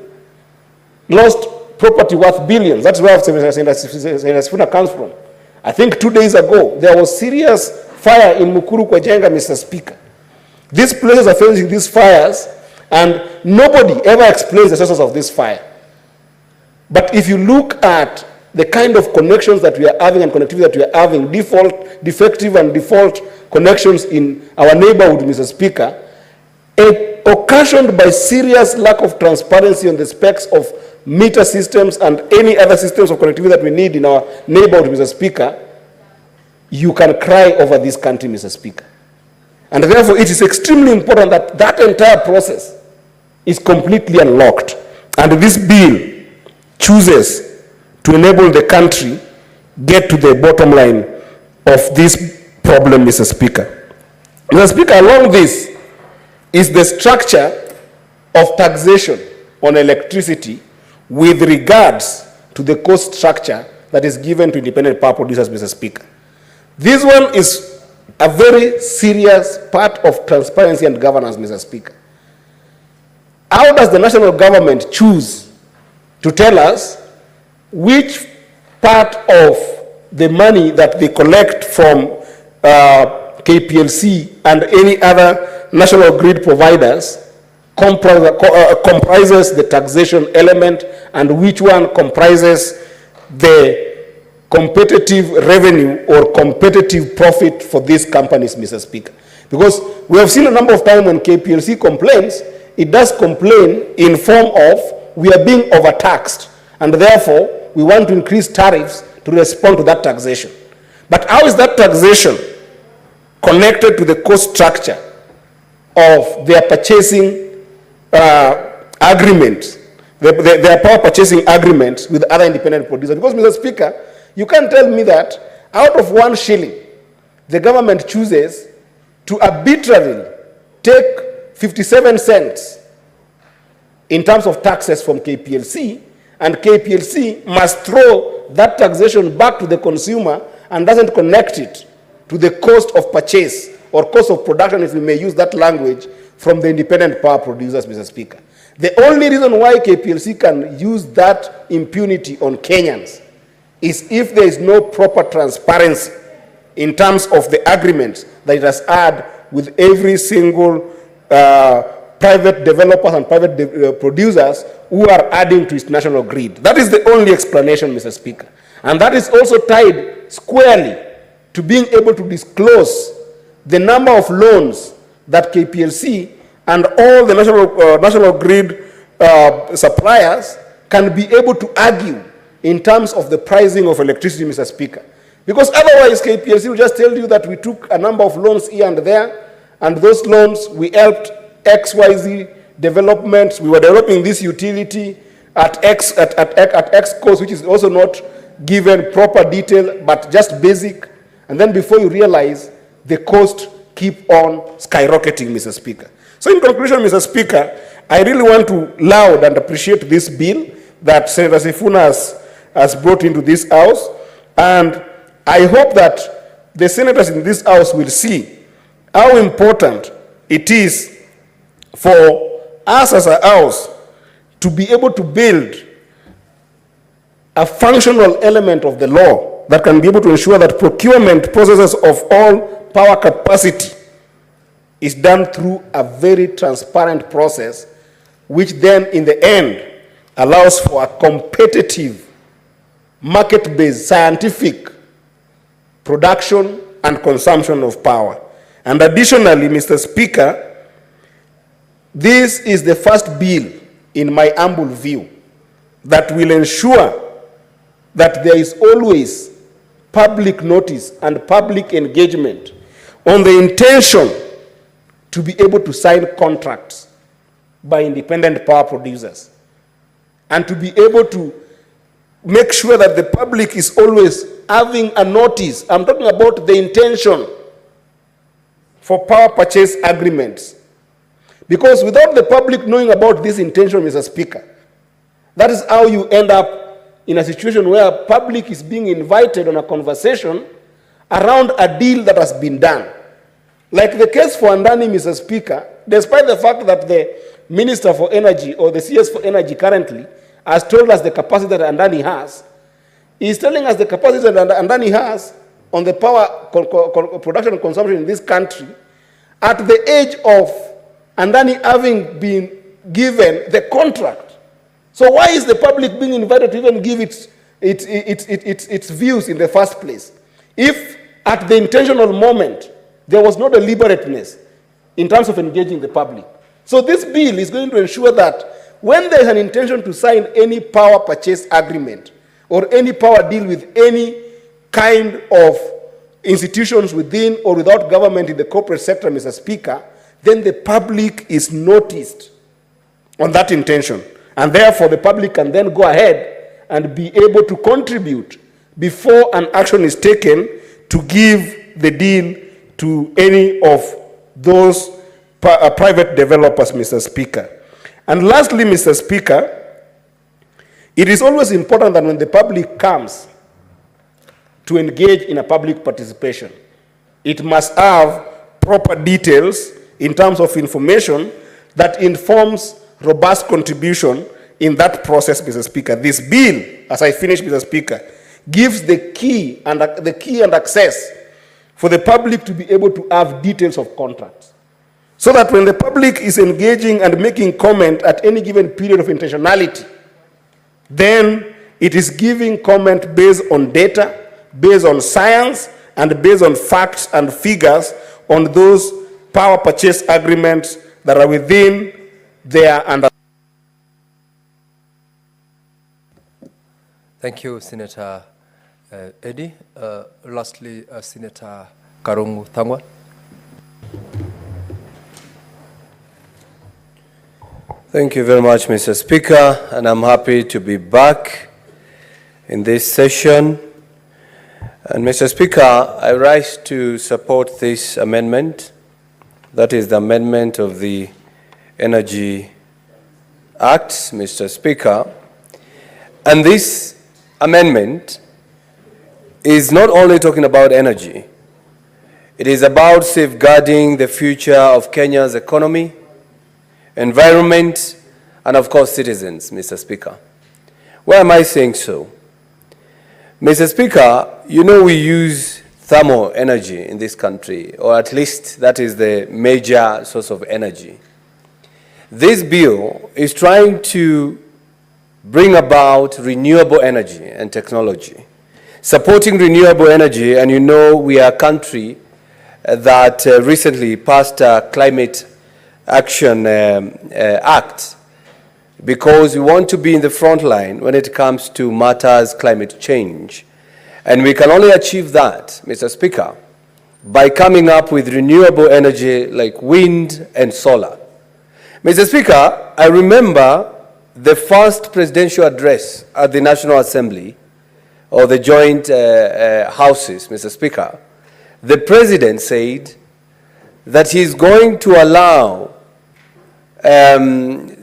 lost property worth billions. That's where Senator Sifuna comes from. I think 2 days ago, there was serious fire in Mukuru Kwajenga, Mr. Speaker. These places are facing these fires, and nobody ever explains the sources of this fire. But if you look at the kind of connections that we are having and connectivity that we are having, defective and default connections in our neighborhood, Mr. Speaker, occasioned by serious lack of transparency on the specs of meter systems and any other systems of connectivity that we need in our neighborhood, Mr. Speaker, you can cry over this country, Mr. Speaker. And therefore, it is extremely important that that entire process is completely unlocked. And this bill chooses to enable the country get to the bottom line of this problem, Mr. Speaker. Mr. Speaker, along this is the structure of taxation on electricity with regards to the cost structure that is given to independent power producers, Mr. Speaker. This one is a very serious part of transparency and governance, Mr. Speaker. How does the national government choose to tell us which part of the money that they collect from KPLC and any other national grid providers comprises the taxation element and which one comprises the competitive revenue or competitive profit for these companies, Mr. Speaker? Because we have seen a number of times when KPLC complains, it does complain in form of we are being overtaxed and therefore we want to increase tariffs to respond to that taxation. But how is that taxation connected to the cost structure of their purchasing agreements, their power purchasing agreements with other independent producers? Because, Mr. Speaker, you can't tell me that out of 1 shilling, the government chooses to arbitrarily take 57 cents in terms of taxes from KPLC, and KPLC must throw that taxation back to the consumer and doesn't connect it to the cost of purchase or cost of production, if we may use that language, from the independent power producers, Mr. Speaker. The only reason why KPLC can use that impunity on Kenyans is if there is no proper transparency in terms of the agreements that it has had with every single private developers and private producers who are adding to its national grid. That is the only explanation, Mr. Speaker. And that is also tied squarely to being able to disclose the number of loans that KPLC and all the national grid suppliers can be able to argue in terms of the pricing of electricity, Mr. Speaker. Because otherwise, KPLC will just tell you that we took a number of loans here and there, and those loans, we helped XYZ developments. We were developing this utility at X cost, which is also not given proper detail, but just basic. And then before you realize, the cost keep on skyrocketing, Mr. Speaker. So in conclusion, Mr. Speaker, I really want to laud and appreciate this bill that Senator Sifuna has brought into this House. And I hope that the senators in this House will see how important it is for us as a House to be able to build a functional element of the law that can be able to ensure that procurement processes of all power capacity is done through a very transparent process, which then in the end allows for a competitive, market-based, scientific production and consumption of power. And additionally, Mr. Speaker, this is the first bill, in my humble view, that will ensure that there is always public notice and public engagement on the intention to be able to sign contracts by independent power producers, and to be able to make sure that the public is always having a notice. I'm talking about the intention for power purchase agreements. Because without the public knowing about this intention, Mr. Speaker, that is how you end up in a situation where public is being invited on a conversation around a deal that has been done. Like the case for Andani, Mr. Speaker, despite the fact that the Minister for Energy or the CS for Energy currently has told us the capacity that Andani has, he is telling us the capacity that Andani has on the power production and consumption in this country at the age of Andani having been given the contract. So why is the public being invited to even give its its views in the first place. If at the intentional moment there was no deliberateness in terms of engaging the public. So this bill is going to ensure that when there is an intention to sign any power purchase agreement or any power deal with any kind of institutions within or without government in the corporate sector, Mr. Speaker, then the public is noticed on that intention. And therefore, the public can then go ahead and be able to contribute before an action is taken to give the deal to any of those private developers, Mr. Speaker. And lastly, Mr. Speaker, it is always important that when the public comes to engage in a public participation, it must have proper details in terms of information that informs robust contribution in that process, Mr. Speaker. This bill, as I finish, Mr. Speaker, gives the key and access for the public to be able to have details of contracts. So that when the public is engaging and making comment at any given period of intentionality, then it is giving comment based on data, based on science, and based on facts and figures on those power purchase agreements that are within their under. Thank you, Senator Eddie. Lastly, Senator Karungu Thangwa. Thank you very much, Mr. Speaker, and I'm happy to be back in this session. And Mr. Speaker, I rise to support this amendment. That is the amendment of the Energy Act, Mr. Speaker. And this amendment is not only talking about energy, it is about safeguarding the future of Kenya's economy, environment, and of course citizens, Mr. Speaker. Why am I saying so? Mr. Speaker, you know we use thermal energy in this country, or at least that is the major source of energy. This bill is trying to bring about renewable energy and technology, supporting renewable energy, and you know we are a country that recently passed a climate action act because we want to be in the front line when it comes to matters climate change. And we can only achieve that, Mr. Speaker, by coming up with renewable energy like wind and solar. Mr. Speaker, I remember the first presidential address at the National Assembly or the joint houses, Mr. Speaker. The president said that he's going to allow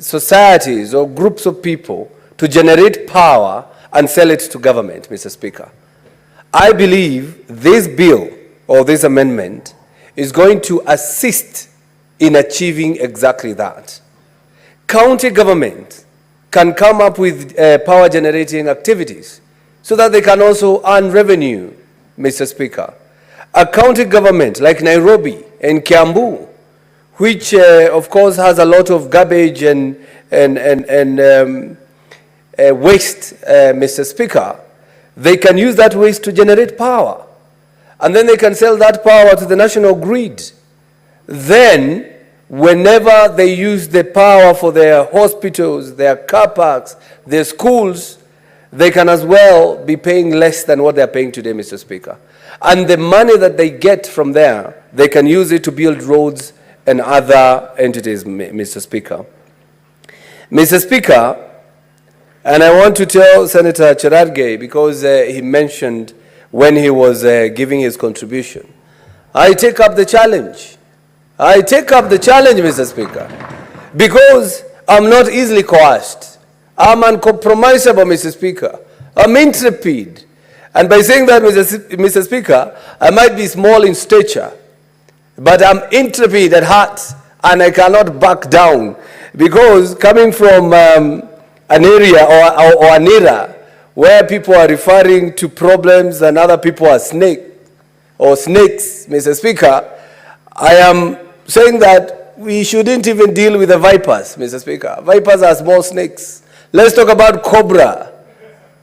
societies or groups of people to generate power and sell it to government, Mr. Speaker. I believe this bill or this amendment is going to assist in achieving exactly that. County government can come up with power generating activities so that they can also earn revenue, Mr. Speaker. A county government like Nairobi and Kiambu, which of course has a lot of garbage and waste, Mr. Speaker, they can use that waste to generate power. And then they can sell that power to the national grid. Then, whenever they use the power for their hospitals, their car parks, their schools, they can as well be paying less than what they're paying today, Mr. Speaker. And the money that they get from there, they can use it to build roads and other entities, Mr. Speaker. Mr. Speaker, and I want to tell Senator Cherargei, because he mentioned when he was giving his contribution, I take up the challenge. I take up the challenge, Mr. Speaker, because I'm not easily coerced. I'm uncompromisable, Mr. Speaker. I'm intrepid. And by saying that, Mr. Speaker, I might be small in stature, but I'm intrepid at heart, and I cannot back down, because coming from an area or an era where people are referring to problems and other people are snakes, Mr. Speaker, I am saying that we shouldn't even deal with the vipers, Mr. Speaker. Vipers are small snakes. Let's talk about cobra.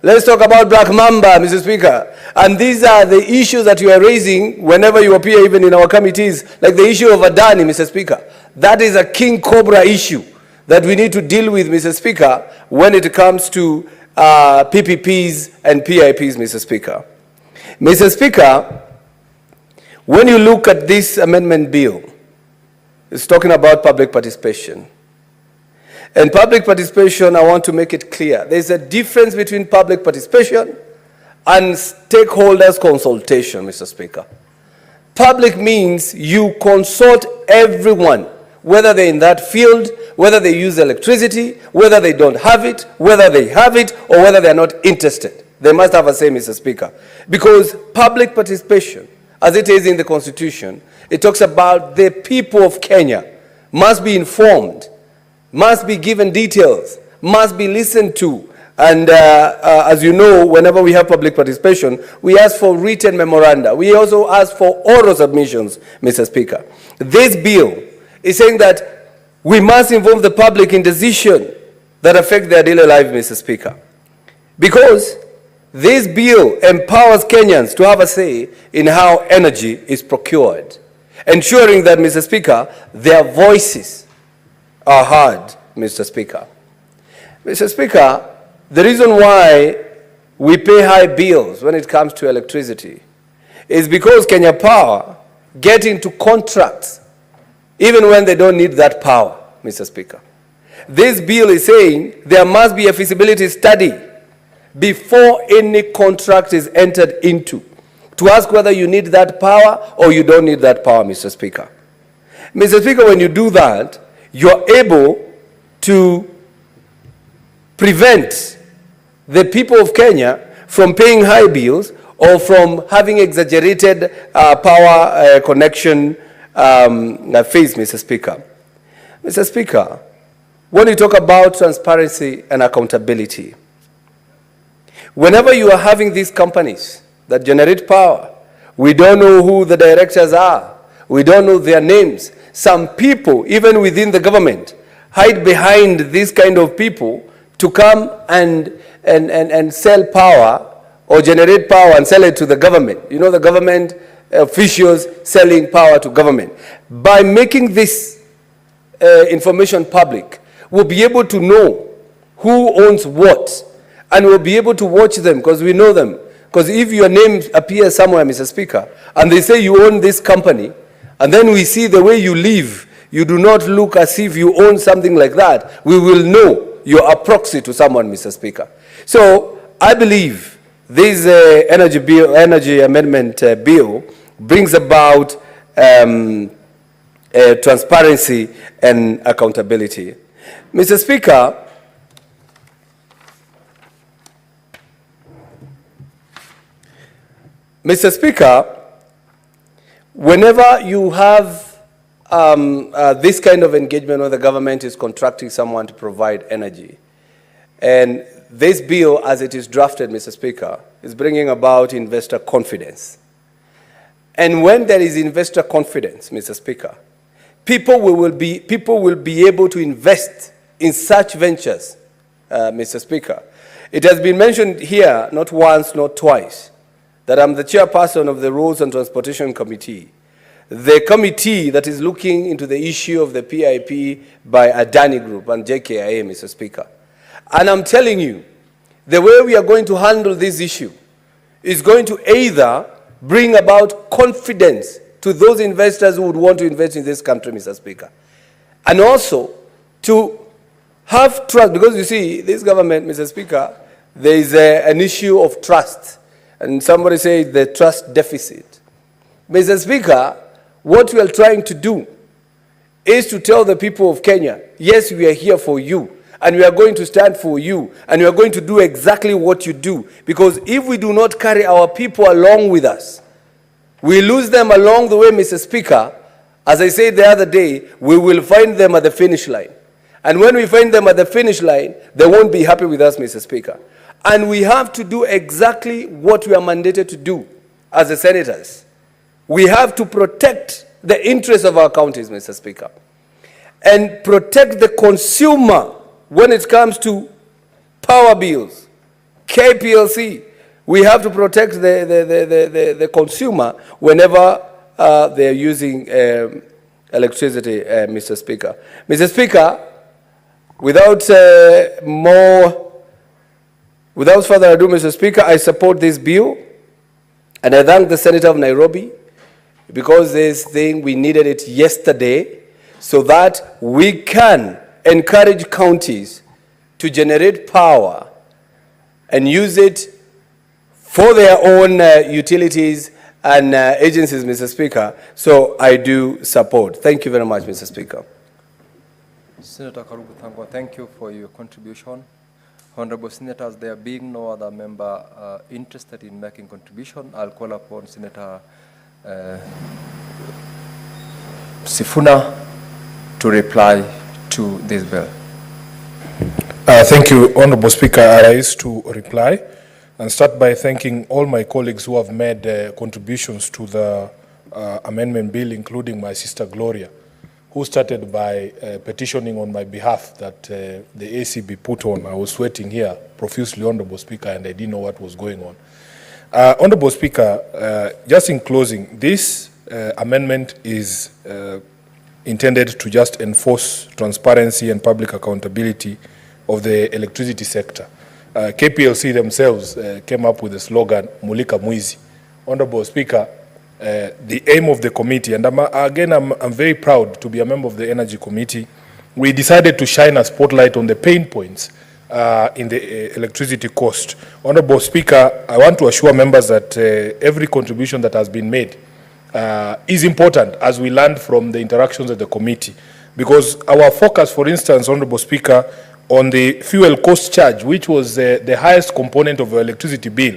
Let's talk about Black Mamba, Mr. Speaker. And these are the issues that you are raising whenever you appear, even in our committees, like the issue of Adani, Mr. Speaker. That is a king cobra issue that we need to deal with, Mr. Speaker, when it comes to PPPs and PIPs, Mr. Speaker. Mr. Speaker, when you look at this amendment bill, it's talking about public participation. And public participation, I want to make it clear. There's a difference between public participation and stakeholders consultation, Mr. Speaker. Public means you consult everyone, whether they're in that field, whether they use electricity, whether they don't have it, whether they have it, or whether they're not interested. They must have a say, Mr. Speaker. Because public participation, as it is in the Constitution, it talks about the people of Kenya must be informed, must be given details, must be listened to. And as you know, whenever we have public participation, we ask for written memoranda. We also ask for oral submissions, Mr. Speaker. This bill is saying that we must involve the public in decisions that affect their daily life, Mr. Speaker. Because this bill empowers Kenyans to have a say in how energy is procured, ensuring that, Mr. Speaker, their voices are heard, Mr. Speaker. Mr. Speaker, the reason why we pay high bills when it comes to electricity is because Kenya Power get into contracts even when they don't need that power, Mr. Speaker. This bill is saying there must be a feasibility study before any contract is entered into to ask whether you need that power or you don't need that power, Mr. Speaker. Mr. Speaker, when you do that, you're able to prevent the people of Kenya from paying high bills or from having exaggerated power connection fees, Mr. Speaker. Mr. Speaker, when you talk about transparency and accountability, whenever you are having these companies that generate power, we don't know who the directors are. We don't know their names. Some people, even within the government, hide behind these kind of people to come and sell power or generate power and sell it to the government. You know, the government officials selling power to government. By making this information public, we'll be able to know who owns what, and we'll be able to watch them because we know them. Because if your name appears somewhere, Mr. Speaker, and they say you own this company, and then we see the way you live, you do not look as if you own something like that, we will know you're a proxy to someone, Mr. Speaker. So I believe this energy amendment bill brings about transparency and accountability. Mr. Speaker, whenever you have this kind of engagement where the government is contracting someone to provide energy, and this bill, as it is drafted, Mr. Speaker, is bringing about investor confidence. And when there is investor confidence, Mr. Speaker, people will be able to invest in such ventures, Mr. Speaker. It has been mentioned here, not once, not twice, that I'm the chairperson of the Roads and Transportation Committee, the committee that is looking into the issue of the PIP by Adani Group and JKIA, Mr. Speaker. And I'm telling you, the way we are going to handle this issue is going to either bring about confidence to those investors who would want to invest in this country, Mr. Speaker, and also to have trust, because you see, this government, Mr. Speaker, there is an issue of trust, and somebody said the trust deficit. Mr. Speaker, what we are trying to do is to tell the people of Kenya, yes, we are here for you, and we are going to stand for you, and we are going to do exactly what you do. Because if we do not carry our people along with us, we lose them along the way, Mr. Speaker. As I said the other day, we will find them at the finish line. And when we find them at the finish line, they won't be happy with us, Mr. Speaker. And we have to do exactly what we are mandated to do as the senators. We have to protect the interests of our counties, Mr. Speaker, and protect the consumer when it comes to power bills, KPLC. We have to protect the consumer whenever they are using electricity, Mr. Speaker. Mr. Speaker, without further ado, Mr. Speaker, I support this bill, and I thank the Senator of Nairobi because this thing, we needed it yesterday so that we can encourage counties to generate power and use it for their own utilities and agencies, Mr. Speaker. So I do support. Thank you very much, Mr. Speaker. Senator Karugu Thangwa, thank you for your contribution. Honorable Senators, there being no other member interested in making contribution, I'll call upon Senator Sifuna to reply to this bill. Thank you, Honorable Speaker. I rise to reply and start by thanking all my colleagues who have made contributions to the amendment bill, including my sister Gloria, who started by petitioning on my behalf that the AC be put on. I was sweating here profusely, Honorable Speaker, and I didn't know what was going on. Honorable Speaker, just in closing, this amendment is intended to just enforce transparency and public accountability of the electricity sector. KPLC themselves came up with the slogan, Mulika Mwizi. Honorable Speaker, the aim of the committee, and I'm very proud to be a member of the Energy Committee, we decided to shine a spotlight on the pain points in the electricity cost. Honorable Speaker, I want to assure members that every contribution that has been made is important as we learned from the interactions at the committee. Because our focus, for instance, Honorable Speaker, on the fuel cost charge, which was the highest component of our electricity bill,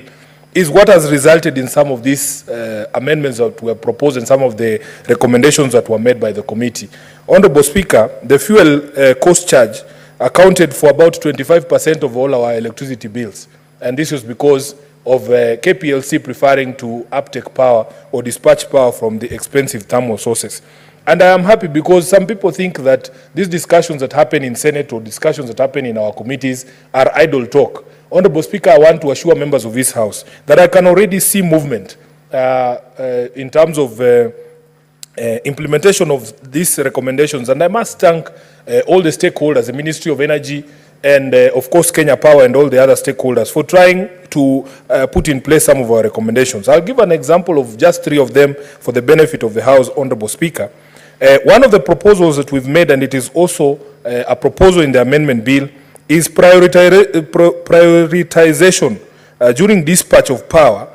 is what has resulted in some of these amendments that were proposed and some of the recommendations that were made by the committee. Honorable Speaker, the fuel cost charge accounted for about 25% of all our electricity bills. And this was because of KPLC preferring to uptake power or dispatch power from the expensive thermal sources. And I am happy because some people think that these discussions that happen in Senate or discussions that happen in our committees are idle talk. Honorable Speaker, I want to assure members of this House that I can already see movement in terms of implementation of these recommendations. And I must thank all the stakeholders, the Ministry of Energy, and of course Kenya Power and all the other stakeholders for trying to put in place some of our recommendations. I'll give an example of just 3 of them for the benefit of the House, Honorable Speaker. One of the proposals that we've made, and it is also a proposal in the amendment bill, is prioritization during dispatch of power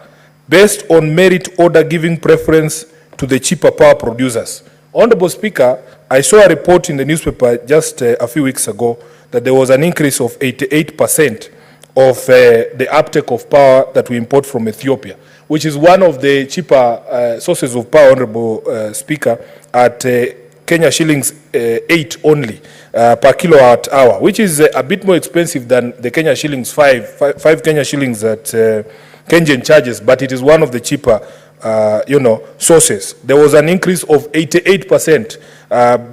based on merit order, giving preference to the cheaper power producers. Honorable Speaker, I saw a report in the newspaper just a few weeks ago that there was an increase of 88% of the uptake of power that we import from Ethiopia, which is one of the cheaper sources of power, Honorable Speaker, at Kenya shillings 8 only per kilowatt hour, which is a bit more expensive than the Kenya shillings 5 Kenya shillings that Kenyan charges, but it is one of the cheaper sources. There was an increase of 88%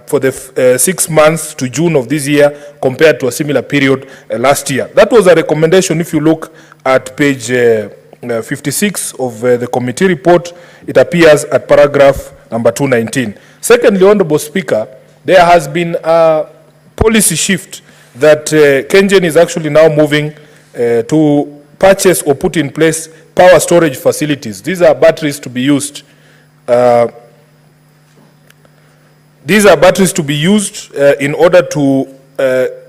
for the 6 months to June of this year compared to a similar period last year. That was a recommendation. If you look at page 56 of the committee report, it appears at paragraph number 219. Secondly, Honorable Speaker, there has been a policy shift that Kenyan is actually now moving to purchase or put in place power storage facilities. These are batteries to be used. These are batteries to be used in order to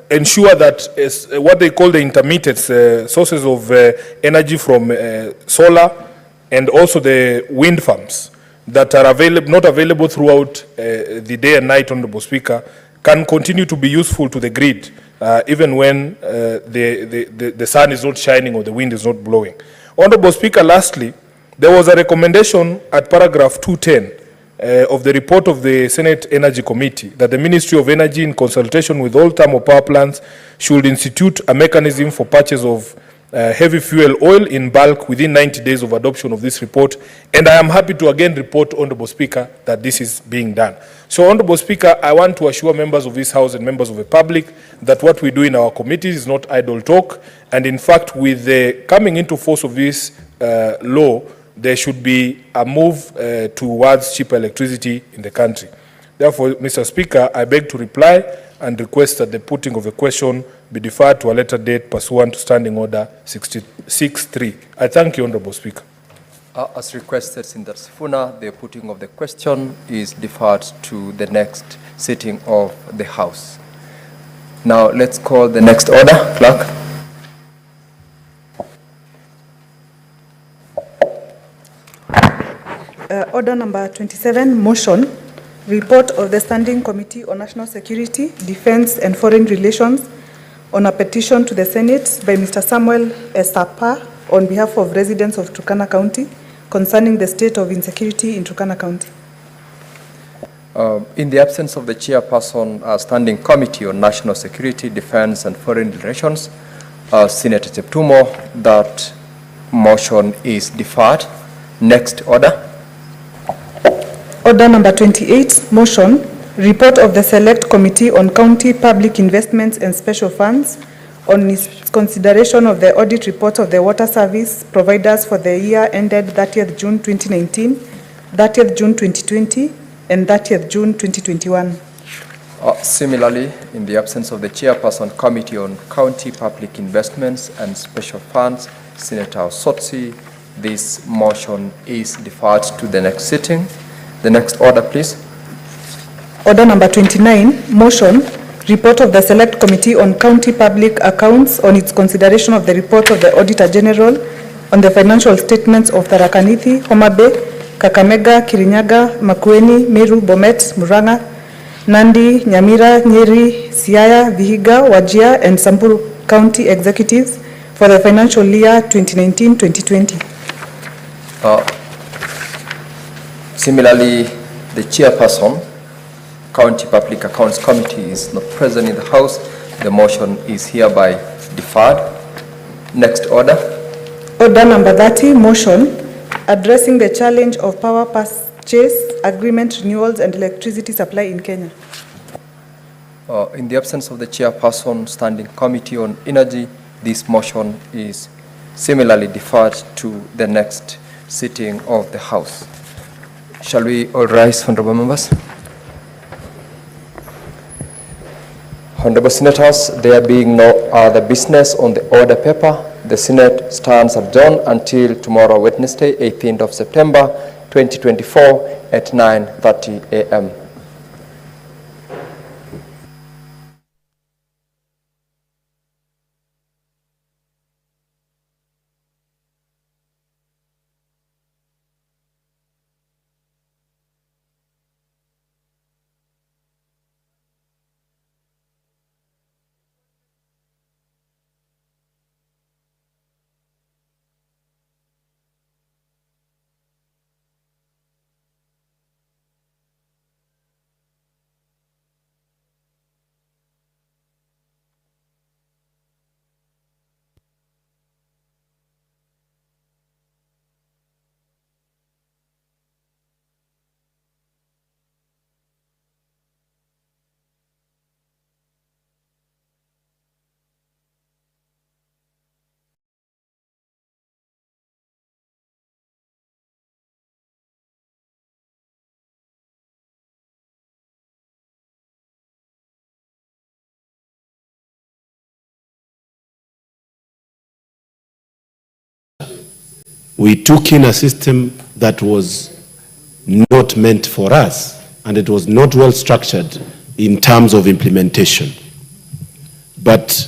ensure that what they call the intermittent sources of energy from solar and also the wind farms that are not available throughout the day and night, Honorable Speaker, can continue to be useful to the grid even when the sun is not shining or the wind is not blowing. Honorable Speaker, lastly, there was a recommendation at paragraph 210 of the report of the Senate Energy Committee that the Ministry of Energy, in consultation with all thermal power plants, should institute a mechanism for purchase of heavy fuel oil in bulk within 90 days of adoption of this report. And I am happy to again report, Honorable Speaker, that this is being done. So, Honorable Speaker, I want to assure members of this House and members of the public that what we do in our committees is not idle talk. And in fact, with the coming into force of this law, there should be a move towards cheaper electricity in the country. Therefore, Mr. Speaker, I beg to reply and request that the putting of the question be deferred to a later date pursuant to Standing Order 66.3. I thank you, Honorable Speaker. As requested, Senator Sifuna, the putting of the question is deferred to the next sitting of the House. Now, let's call the next order, Clerk. Order number 27, motion. Report of the Standing Committee on National Security, Defense and Foreign Relations on a petition to the Senate by Mr. Samuel Esapa on behalf of residents of Turkana County concerning the state of insecurity in Turkana County. In the absence of the chairperson, Standing Committee on National Security, Defense and Foreign Relations, Senator Cheptumo, that motion is deferred. Next order. Order number 28, motion, report of the Select Committee on County Public Investments and Special Funds on its consideration of the audit report of the water service providers for the year ended 30th June 2019, 30th June 2020, and 30th June 2021. Similarly, in the absence of the chairperson, Committee on County Public Investments and Special Funds, Senator Sotsi, this motion is deferred to the next sitting. The next order, please. Order number 29, motion, report of the Select Committee on County Public Accounts on its consideration of the report of the Auditor General on the financial statements of Tharaka Nithi, Homa Bay, Kakamega, Kirinyaga, Makwiny, Meru, Bomet, Murang'a, Nandi, Nyamira, Nyeri, Siaya, Vihiga, Wajir, and Samburu County Executives for the financial year 2019-2020. Similarly, the chairperson, County Public Accounts Committee, is not present in the House. The motion is hereby deferred. Next order. Order number 30, motion, addressing the challenge of power purchase agreement renewals and electricity supply in Kenya. In the absence of the chairperson, Standing Committee on Energy, this motion is similarly deferred to the next sitting of the House. Shall we all rise, honorable members? Honorable Senators, there being no other business on the order paper, the Senate stands adjourned until tomorrow, Wednesday, 18th of September, 2024 at 9:30 a.m. We took in a system that was not meant for us, and it was not well structured in terms of implementation. But